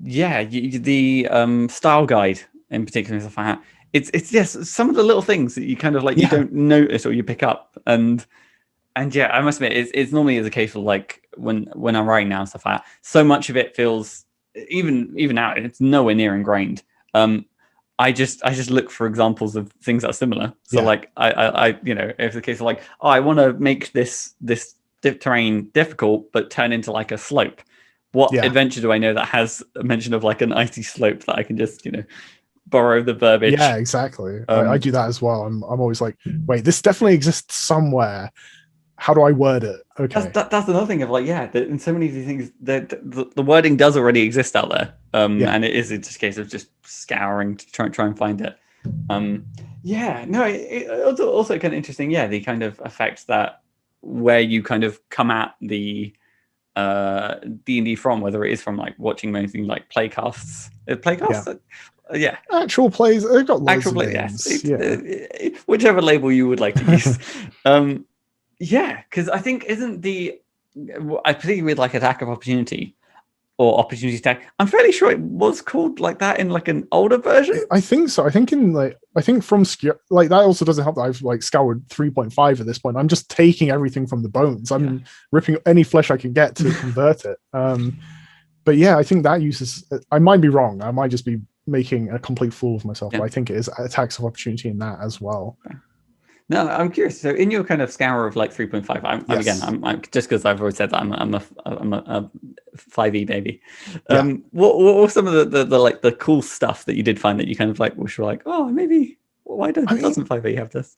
the style guide in particular stuff like that. It's some of the little things that you kind of like you don't notice or you pick up, and yeah, I must admit it's normally the case of like when I'm writing now and stuff like that. So much of it feels even now it's nowhere near ingrained. I just look for examples of things that are similar. So like I if it's the case of like, oh, I want to make this terrain difficult but turn into like a slope. What adventure do I know that has a mention of like an icy slope that I can just borrow the verbiage? Yeah, exactly. I do that as well. I'm always like, wait, this definitely exists somewhere. How do I word it? Okay, that's another thing of like, in so many of these things, the wording does already exist out there, and it is just a case of just scouring to try and find it. It's also kind of interesting. Yeah, the kind of effect that where you kind of come at the D&D from, whether it is from like watching mostly like playcasts, actual plays. They've got loads actual of names. Whichever label you would like to use. Because I think I particularly with like attack of opportunity or opportunity attack, I'm fairly sure it was called like that in like an older version. I think so. I think from like that also doesn't help that I've like scoured 3.5 at this point. I'm just taking everything from the bones. I'm ripping any flesh I can get to convert it. But I think that uses. I might be wrong. I might just be making a complete fool of myself. But I think it is attacks of opportunity in that as well. Okay. No, I'm curious. So, in your kind of scour of like 3.5, I'm just because I've always said that I'm a 5e baby. What were some of the like the cool stuff that you did find that you kind of like wish were like, oh, maybe doesn't 5e have this?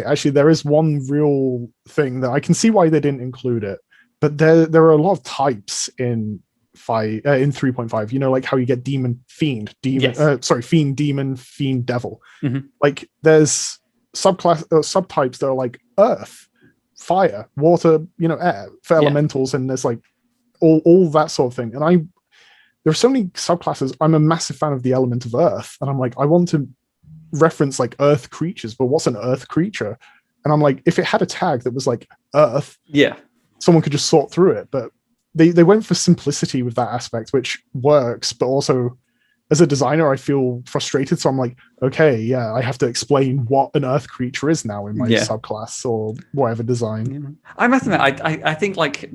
Actually, there is one real thing that I can see why they didn't include it, but there are a lot of types in 3.5, like how you get fiend, demon, fiend, devil. Like there's subtypes that are like earth, fire, water, air for elementals, and there's like all that sort of thing. And there are so many subclasses. I'm a massive fan of the element of earth, and I'm like, I want to reference like earth creatures, but what's an earth creature? And I'm like, if it had a tag that was like earth, someone could just sort through it. But they went for simplicity with that aspect, which works, but also as a designer, I feel frustrated. So I'm like, okay, I have to explain what an earth creature is now in my subclass or whatever design. I must admit, I think like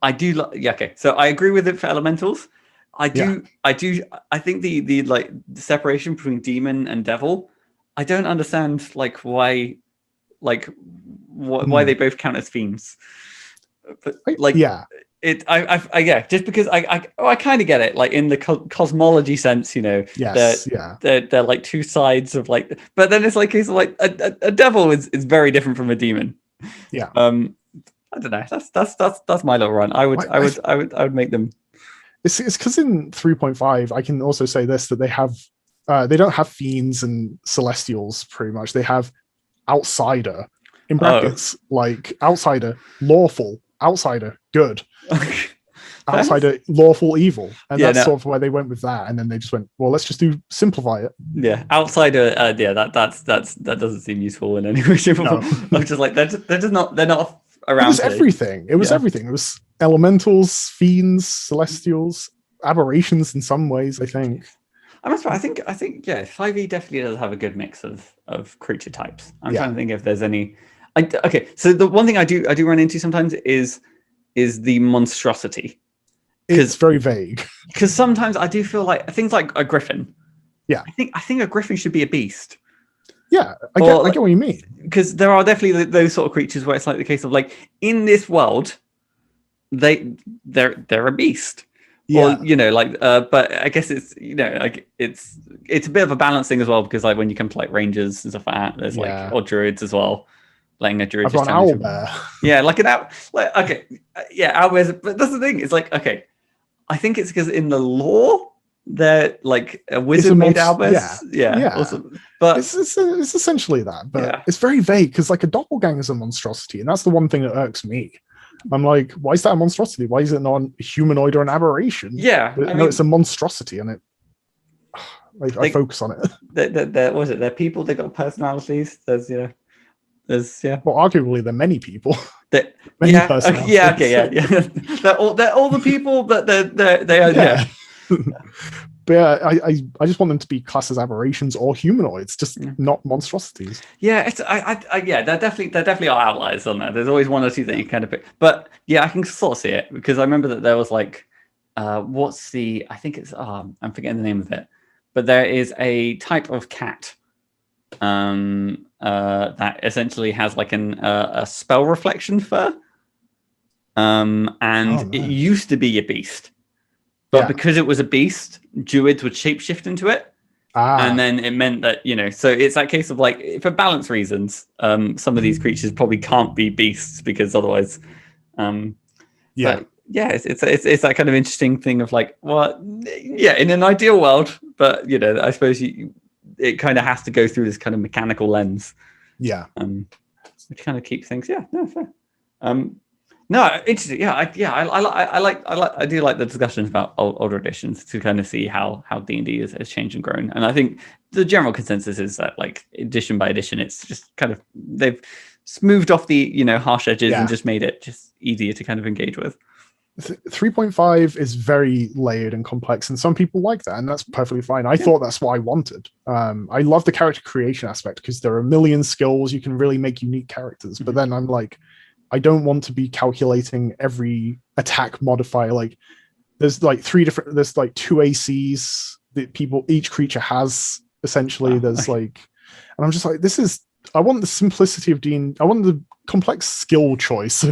I do okay. So I agree with it for elementals. I think the like the separation between demon and devil, I don't understand like why they both count as fiends. But like just because I kind of get it, like in the cosmology sense, they're like two sides of like, but then it's like it's like a devil is very different from a demon. I don't know, that's my little run. I would make them. It's because in 3.5 I can also say this, that they have they don't have fiends and celestials pretty much. They have outsider in brackets, like outsider lawful, outsider good, outsider lawful evil, and that's sort of where they went with that. And then they just went, well, let's just simplify it. Outsider, that doesn't seem useful in any way. No. I'm just like they're not around. It was everything. It was everything. It was elementals, fiends, celestials, aberrations in some ways, I think. I think 5e definitely does have a good mix of creature types. I'm trying to think if there's any. So the one thing I do run into sometimes is the monstrosity. It's very vague. Because sometimes I do feel like things like a griffin. Yeah. I think a griffin should be a beast. Yeah, I get what you mean. Because there are definitely those sort of creatures where it's like the case of like in this world, they're a beast. Yeah. Or, but I guess it's it's a bit of a balance thing as well, because like when you come to like rangers and stuff like that, there's or druids as well. letting a druid I've just got an turn into owlbear. yeah, like an owl. Like okay, yeah, owlbears. But that's the thing. It's like okay, I think it's because in the lore they're like a wizard made owlbears. Yeah, awesome. But it's essentially that, but yeah. it's very vague because like a doppelganger is a monstrosity, and that's the one thing that irks me. I'm like, why is that a monstrosity? Why is it not a humanoid or an aberration? Yeah, I mean, it's a monstrosity, and I focus on it. They're what is it? They're people. They got personalities. There's yeah. Well, arguably, there are many people. Many personalities. Yeah. they're all the people, but they are yeah. But yeah, I just want them to be classed as aberrations or humanoids, just not monstrosities. Yeah, it's yeah, there definitely are outliers on there. There's always one or two that you kind of pick. But yeah, I can sort of see it because I remember that there was like what's the I think it's I'm forgetting the name of it. But there is a type of cat that essentially has like a spell reflection fur. And it used to be a beast. But because it was a beast, druids would shapeshift into it. And then it meant that, so it's that case of like, for balance reasons, some of these creatures probably can't be beasts because otherwise, but yeah, it's that kind of interesting thing of like, well, yeah, in an ideal world, but I suppose it kind of has to go through this kind of mechanical lens. Yeah. Which kind of keeps things, fair. No, interesting. I do like the discussions about older editions to kind of see how D&D has changed and grown. And I think the general consensus is that like edition by edition, it's just kind of they've smoothed off the harsh edges and just made it just easier to kind of engage with. 3.5 is very layered and complex, and some people like that, and that's perfectly fine. I thought that's what I wanted. I love the character creation aspect because there are a million skills you can really make unique characters. But then I'm like, I don't want to be calculating every attack modifier. Like there's like there's like 2 ACs that each creature has essentially. And I'm just like, I want the simplicity of I want the complex skill choice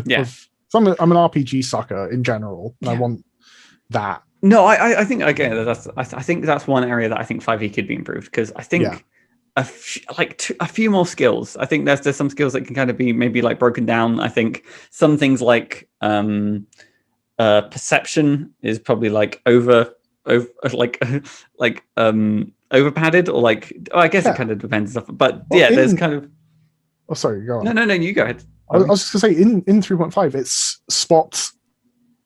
so I'm an RPG sucker in general, and I want that. No, I think again I think that's one area that I think 5e could be improved because I think a few more skills. I think there's some skills that can kind of be maybe like broken down. I think some things like perception is probably like over padded or like I guess it kind of depends. But there's kind of. Oh, sorry, go on. No, you go ahead. I was just gonna say in 3.5 it's spot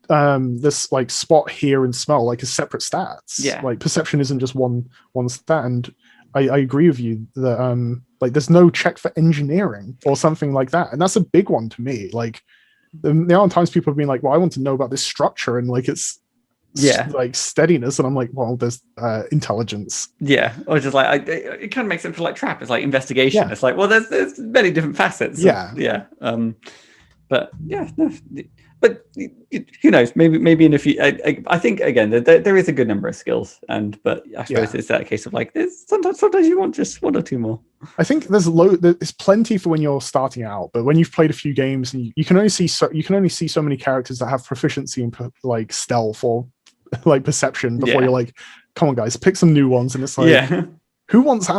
this like spot, hear, and smell like as separate stats. Yeah. Like perception isn't just one stat, and I agree with you that like there's no check for engineering or something like that, and that's a big one to me. Like there are times people have been like, well, I want to know about this structure, and like it's like steadiness, and I'm like, well, there's intelligence. Yeah, or just like it kind of makes it feel like trap. It's like investigation. It's like, well, there's many different facets. But but who knows? Maybe in a few. I think again there is a good number of skills, but I suppose it's that case of like there's sometimes you want just one or two more. I think there's plenty for when you're starting out, but when you've played a few games and you can only see so many characters that have proficiency in like stealth or like perception before you're like, come on guys, pick some new ones, and it's like who wants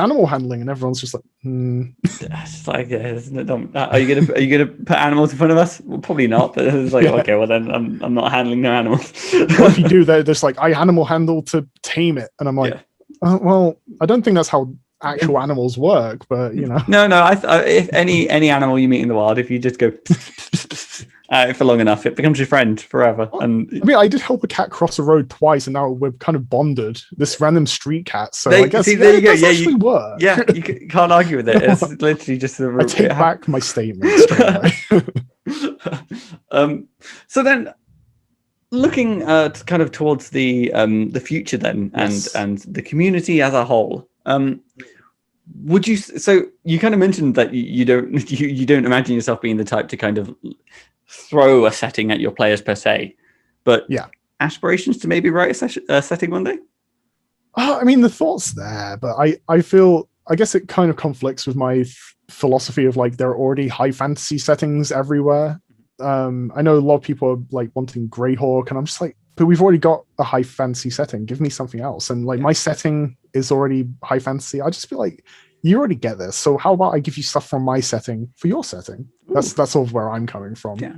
animal handling, and everyone's just like it's like are you gonna put animals in front of us? Well, probably not, but it's like okay, well then I'm not handling no animals. What if you do that? There's like, I animal handle to tame it, and I'm like well, I don't think that's how actual animals work, but no, if any animal you meet in the wild, if you just go for long enough, it becomes your friend forever. And I mean, I did help a cat cross a road twice, and now we're kind of bonded. This random street cat, so I guess there you go. Actually work. Yeah, you can't argue with it. It's literally just I take back my statement straight away. So then, looking kind of towards the future, then, and the community as a whole. Would you? So you kind of mentioned that you don't imagine yourself being the type to kind of throw a setting at your players per se, but aspirations to maybe write a setting one day. I mean, the thought's there, but I guess it kind of conflicts with my philosophy of like there are already high fantasy settings everywhere. I know a lot of people are like wanting Greyhawk, and I'm just like, but we've already got a high fantasy setting. Give me something else. And like my setting is already high fantasy. I just feel like you already get this. So how about I give you stuff from my setting for your setting? That's sort of where I'm coming from. Yeah.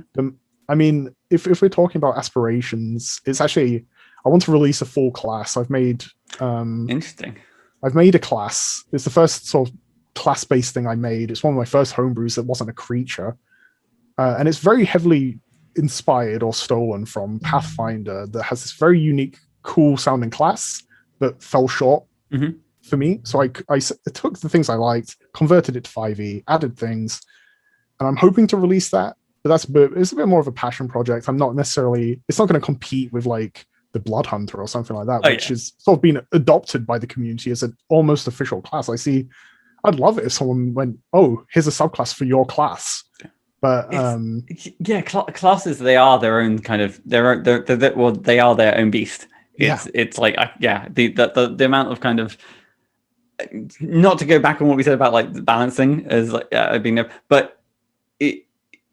I mean, if we're talking about aspirations, it's actually I want to release a full class. I've made Interesting. I've made a class. It's the first sort of class-based thing I made. It's one of my first homebrews that wasn't a creature, and it's very heavily inspired or stolen from Pathfinder. That has this very unique, cool-sounding class that fell short for me. So I took the things I liked, converted it to 5e, added things, and I'm hoping to release that. But it's a bit more of a passion project. I'm not necessarily. It's not going to compete with like the Blood Hunter or something like that, which is sort of been adopted by the community as an almost official class. I'd love it if someone went, "Oh, here's a subclass for your class." But classes, they are their own kind of they are their own beast. It's like the amount of kind of, not to go back on what we said about like the balancing as like being there, but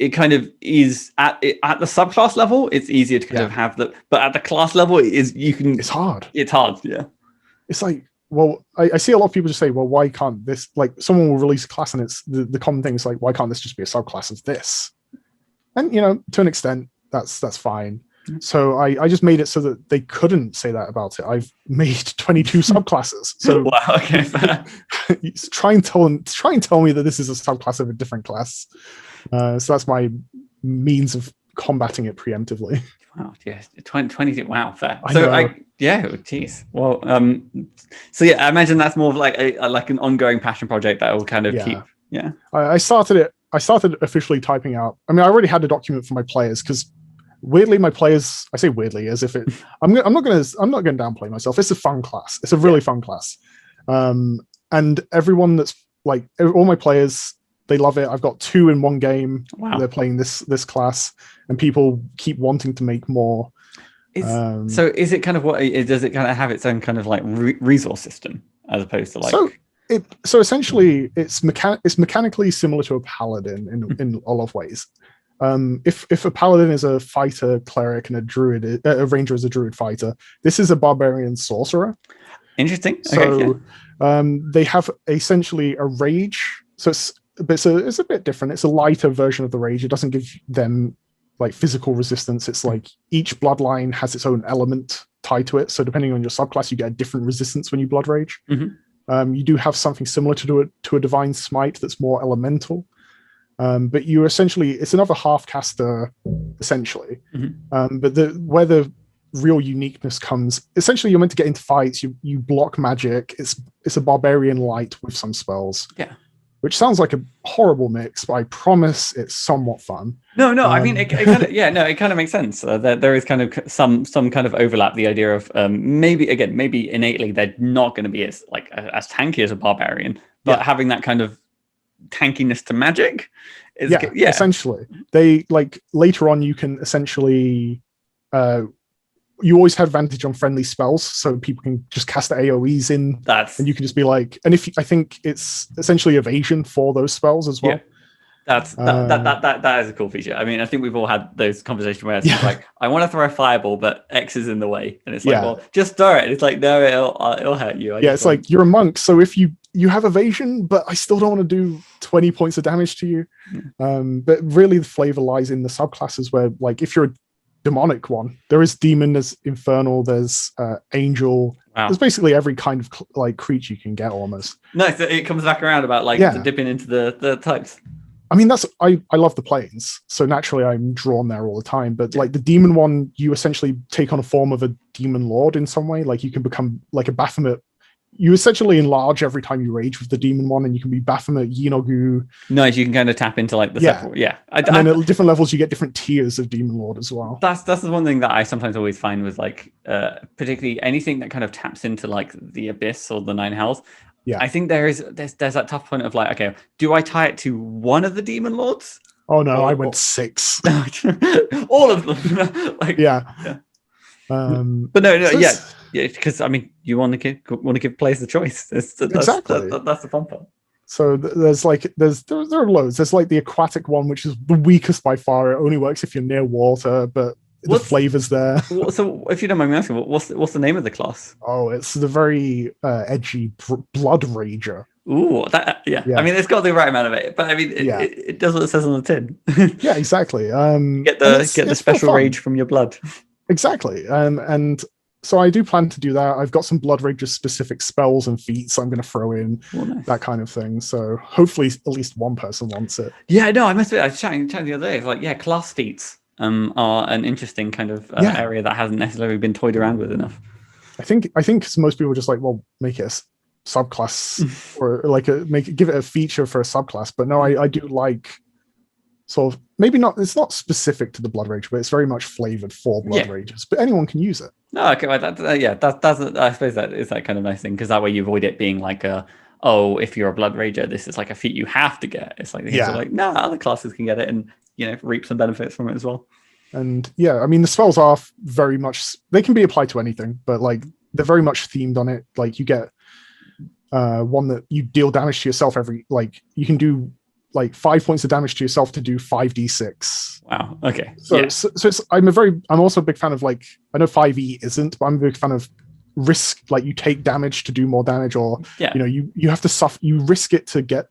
it kind of is at the subclass level. It's easier to kind of have that, but at the class level, it's hard. It's hard. Yeah. It's like, well, I see a lot of people just say, well, why can't this, like someone will release a class and it's the common thing is like, why can't this just be a subclass of this? And, to an extent, that's fine. So I just made it so that they couldn't say that about it. I've made 22 subclasses. So wow, okay. try and tell me that this is a subclass of a different class. So that's my means of combating it preemptively. Wow, yeah, 22. Wow, fair. Geez. Well, I imagine that's more of like an ongoing passion project that will kind of keep. Yeah. I started officially typing out. I mean, I already had a document for my players because weirdly, my players. I say weirdly as if it. I'm not going to downplay myself. It's a fun class. It's a really fun class. And everyone that's like all my players. They love it. I've got 2 in one game. Wow. They're playing this class, and people keep wanting to make more. So is it kind of does it kind of have its own kind of like resource system as opposed to like? So essentially, it's mechanically similar to a paladin in a lot of ways. If a paladin is a fighter cleric and a ranger is a druid fighter, this is a barbarian sorcerer. Interesting. So they have essentially a rage. So it's a bit different. It's a lighter version of the rage. It doesn't give them like physical resistance. It's like each bloodline has its own element tied to it. So depending on your subclass, you get a different resistance when you blood rage. You do have something similar to a divine smite that's more elemental. But you essentially, it's another half caster essentially. But where the real uniqueness comes, essentially you're meant to get into fights. You block magic. It's a barbarian light with some spells. Yeah. Which sounds like a horrible mix, but I promise it's somewhat fun. No, I mean, it kind of makes sense. There is kind of some kind of overlap. The idea of maybe innately they're not going to be as tanky as a barbarian, but having that kind of tankiness to magic is essentially. They like later on you can essentially you always have advantage on friendly spells, so people can just cast the AoEs in. And you can just be like, and I think it's essentially evasion for those spells as well. Yeah. That is a cool feature. I mean, I think we've all had those conversations where it's like, I want to throw a fireball, but X is in the way, and it's like, well, just throw it. It's like, no, it'll hurt you. It's like you're a monk, so if you have evasion, but I still don't want to do 20 points of damage to you. But really, the flavor lies in the subclasses where, like, if you're a demonic one, there is demon, there's infernal, there's angel. Wow. There's basically every kind of like creature you can get almost. Nice. It comes back around about dipping into the types. I mean, I love the planes, so naturally I'm drawn there all the time. But like the demon one, you essentially take on a form of a demon lord in some way. Like you can become like a Baphomet. You essentially enlarge every time you rage with the demon one, and you can be Baphomet, Yinogu. Nice, you can kind of tap into like the separate, and then at different levels, you get different tiers of demon lord as well. That's the one thing that I sometimes always find with like, particularly anything that kind of taps into like the abyss or the nine hells. Yeah, I think there's that tough point of like, okay, do I tie it to one of the demon lords? Oh no, I went 6. All of them. But no, because I mean, you want to give players the choice. Exactly. That's the fun part. So there are loads. There's like the aquatic one, which is the weakest by far. It only works if you're near water, but the flavor's there. So if you don't mind me asking, what's the name of the class? Oh, it's the very edgy blood rager. Ooh, that yeah. I Yeah. mean, it's got the right amount of it, but I mean, Yeah. it does what it says on the tin. Yeah, exactly. Get And the it's for special fun. rage from your blood. Exactly. And so I do plan to do that. I've got some Blood Rages specific spells and feats I'm going to throw in, Oh, nice. that kind of thing. So hopefully at least one person wants it. Yeah, no, I must admit, I was chatting the other day. It's like, yeah, class feats are an interesting kind of area that hasn't necessarily been toyed around with enough. I think most people are just like, well, make it a subclass or like give it a feature for a subclass. But no, I do like sort of, maybe not, it's not specific to the Blood Rage, but it's very much flavored for Blood Rages. But anyone can use it. No, okay, well, that's I suppose that is that kind of nice thing, because that way you avoid it being like if you're a Blood Rager, this is like a feat you have to get. It's like no, other classes can get it and reap some benefits from it as well. And yeah, I mean, the spells are very much, they can be applied to anything, but like they're very much themed on it. Like you get one that you deal damage to yourself you can do like 5 points of damage to yourself to do 5d6. Wow. Okay. So it's, I'm also a big fan of, like, I know 5e isn't, but I'm a big fan of risk, like you take damage to do more damage, or you have to suffer, you risk it to get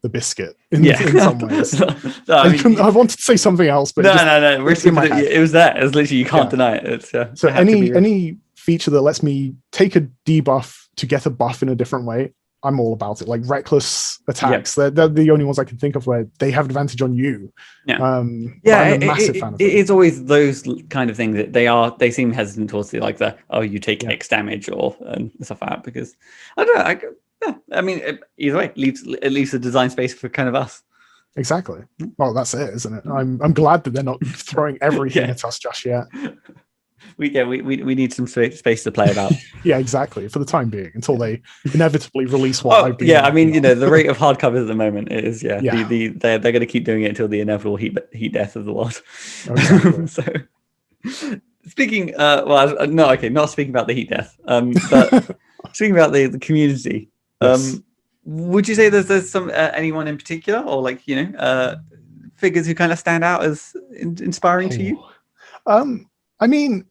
the biscuit in some ways. I wanted to say something else, but no. Risk it was there. It was literally, you can't deny it. It's so any feature that lets me take a debuff to get a buff in a different way, I'm all about it. Like reckless attacks, they're the only ones I can think of where they have advantage on you. I'm a massive fan of it. It's always those kind of things that they seem hesitant towards you take X damage and stuff like that, because I don't know. I mean, either way, it leaves a design space for kind of us. Exactly. Well, that's it, isn't it? I'm glad that they're not throwing everything at us just yet. We need some space to play about. Yeah, exactly. For the time being, until they inevitably release what I've been. Yeah, I mean, the rate of hardcovers at the moment is they're going to keep doing it until the inevitable heat death of the world. Exactly. So, speaking, not speaking about the heat death, but speaking about the community. Yes. Would you say there's some anyone in particular, or figures who kind of stand out as inspiring to you? I mean,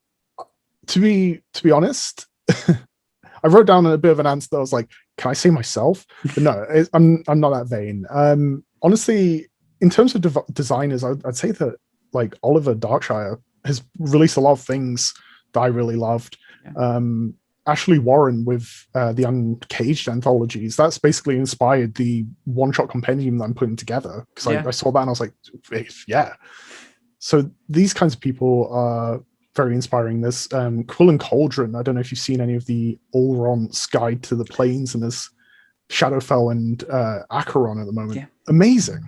to be honest, I wrote down a bit of an answer that I was like, can I say myself? But no, I'm not that vain. Honestly, in terms of designers, I'd say that like Oliver Darkshire has released a lot of things that I really loved. Yeah. Ashley Warren with the Uncaged anthologies, that's basically inspired the one-shot compendium that I'm putting together, because I saw that and I was like, yeah. So these kinds of people are very inspiring. There's Quill and Cauldron. I don't know if you've seen any of the Ulron's Guide to the Plains, and there's Shadowfell and Acheron at the moment. Yeah. Amazing.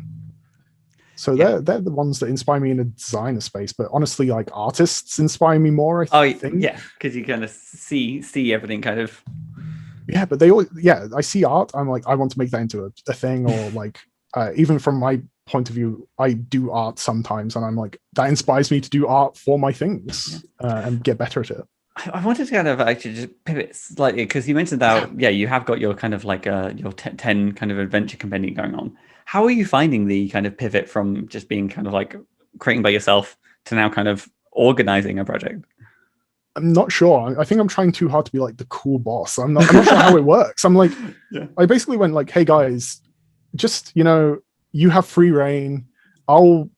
So they're the ones that inspire me in a designer space. But honestly, like artists inspire me more, I think. Yeah, because you kind of see everything kind of. Yeah, but I see art. I'm like, I want to make that into a thing, or like even from my point of view, I do art sometimes, and I'm like, that inspires me to do art for my things and get better at it. I wanted to kind of actually just pivot slightly, because you mentioned that you have got your kind of like your 10 kind of adventure compendium going on. How are you finding the kind of pivot from just being kind of like creating by yourself to now kind of organizing a project? I'm not sure. I think I'm trying too hard to be like the cool boss. I'm not sure how it works. I'm like, I basically went like, hey guys, just, you have free reign. I'll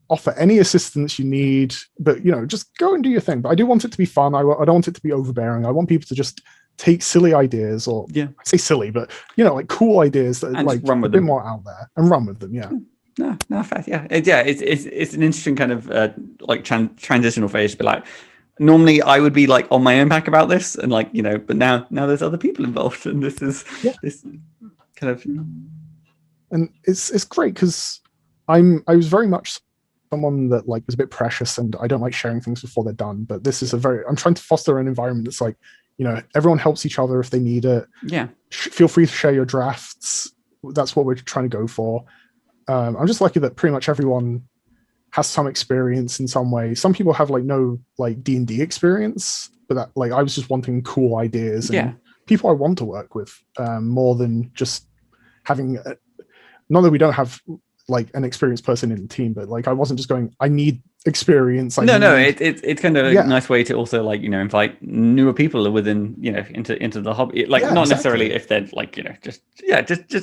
offer any assistance you need, but just go and do your thing. But I do want it to be fun. I don't want it to be overbearing. I want people to just take silly ideas, or I say silly, but like cool ideas that like run with a bit more out there and run with them. Yeah. No, fair. Yeah. It's an interesting kind of like transitional phase to be like, normally I would be like on my own back about this, and like, but now there's other people involved, and this is this kind of. And it's great, because I was very much someone that like was a bit precious, and I don't like sharing things before they're done. But this is I'm trying to foster an environment that's like, everyone helps each other if they need it. Yeah. Feel free to share your drafts. That's what we're trying to go for. I'm just lucky that pretty much everyone has some experience in some way. Some people have like no like D&D experience, but that like I was just wanting cool ideas and people I want to work with, more than just having. Not that we don't have like an experienced person in the team, but like I wasn't just going, I need experience. It's kind of a nice way to also like, you know, invite newer people within, you know, into the hobby. Like not necessarily if they're like, you know, just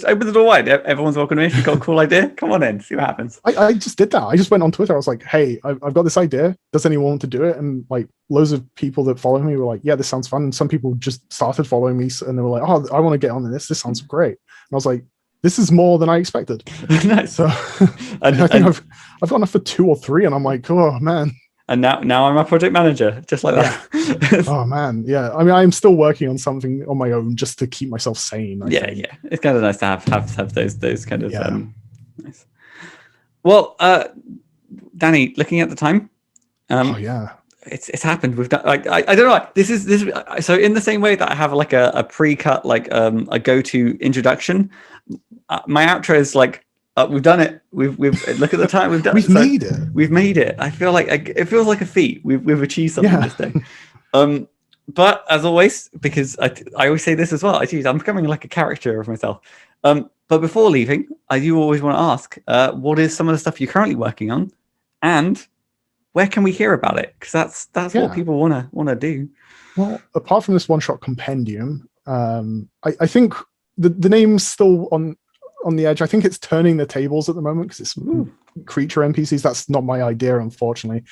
open the door wide. Everyone's welcome in. If you've got a cool idea, come on in, see what happens. I just did that. I just went on Twitter. I was like, hey, I've got this idea. Does anyone want to do it? And like loads of people that follow me were like, yeah, this sounds fun. And some people just started following me and they were like, oh, I want to get on this. This sounds great. And I was like, this is more than I expected. Nice. So and I think I've gone off for 2 or 3 and I'm like, oh man. And now I'm a project manager, just like that. Oh man, yeah. I mean, I'm still working on something on my own just to keep myself sane. I think. It's kind of nice to have those kind of nice. Well, Danny, looking at the time, it's happened. We've done like I don't know. This is so in the same way that I have like a pre-cut like a go-to introduction. My outro is like. We've done it. We've look at the time. We've done. We've made it. We've made it. I feel like it feels like a feat. We've achieved something this day. But as always, because I always say this as well. I'm becoming like a character of myself. But before leaving, I do always want to ask, what is some of the stuff you're currently working on, and where can we hear about it? Because that's what people want to do. Well, apart from this one-shot compendium, I think the name's still on the edge. I think it's turning the tables at the moment because it's creature NPCs. That's not my idea, unfortunately.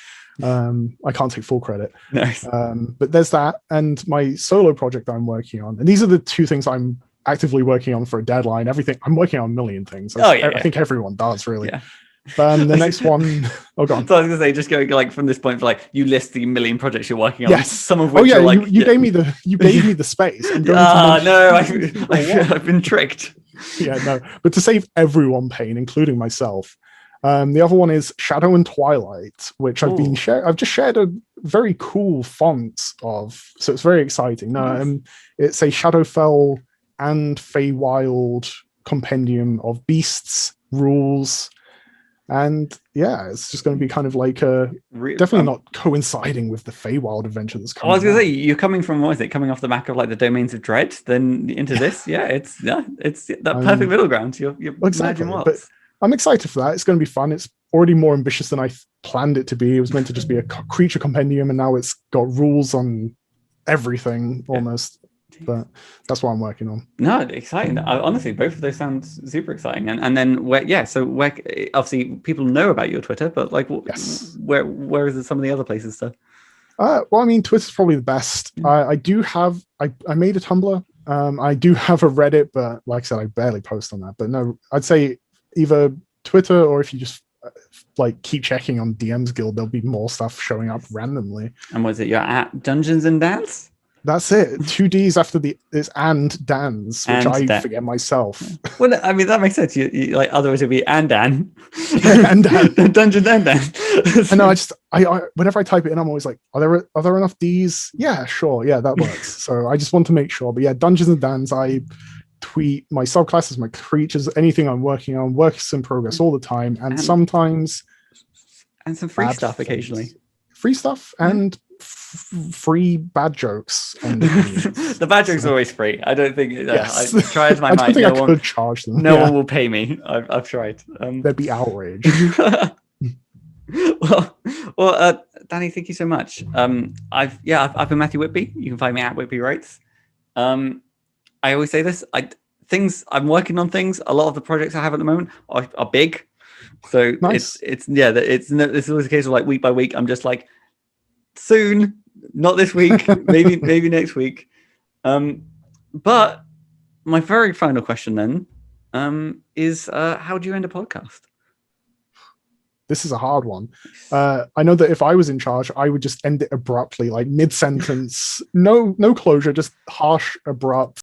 I can't take full credit. Nice. But there's that, and my solo project I'm working on. And these are the 2 things I'm actively working on for a deadline. Everything I'm working on a million things. I think everyone does really. Yeah. The next one, oh god. So I was gonna say, just going like from this point, for like you list the million projects you're working on. Yes. Some of which are like you gave me the space. I've been tricked. Yeah, no. But to save everyone pain, including myself, the other one is Shadow and Twilight, which I've just shared a very cool font of, so it's very exciting. No, it's a Shadowfell and Feywild compendium of beasts, rules, and it's just going to be kind of like definitely not coinciding with the Feywild adventure that's coming. I was going to say, you're coming from, what is it, coming off the back of like the Domains of Dread, then into this. It's that perfect middle ground. You're exactly. But I'm excited for that. It's going to be fun. It's already more ambitious than I planned it to be. It was meant to just be a creature compendium, and now it's got rules on everything almost. But that's what I'm working on. No, exciting. Honestly, both of those sound super exciting. And then where obviously people know about your Twitter, but like where is some of the other places stuff? Well, I mean, Twitter's probably the best. I do have I made a Tumblr. I do have a Reddit, but like I said, I barely post on that. But no, I'd say either Twitter, or if you just like keep checking on DM's Guild, there'll be more stuff showing up randomly. And was it you're at Dungeons and Dance? That's it. 2 Ds after it's and Dan's, which I forget myself. Well, I mean that makes sense. You like, otherwise it'd be and Dan, and Dan, Dungeons and Dan. I know. I whenever I type it in, I'm always like, are there enough Ds? Yeah, sure. Yeah, that works. So I just want to make sure. But yeah, Dungeons and Dan's. I tweet my subclasses, my creatures, anything I'm working on, works in progress all the time, and sometimes some free stuff occasionally. Free stuff and free bad jokes. The bad jokes are always free. I don't think. Yes. I tried my mind. I don't think I could charge them. No one will pay me. I've tried. There'd be outrage. well, Danny, thank you so much. I've been Matthew Whitby. You can find me at Whitby Writes. I always say this. I'm working on things. A lot of the projects I have at the moment are big. So nice. It's always a case of like week by week. I'm just like, soon, not this week, maybe next week. But my very final question then is how do you end a podcast? This is a hard one. I know that if I was in charge, I would just end it abruptly, like mid-sentence, no closure, just harsh, abrupt.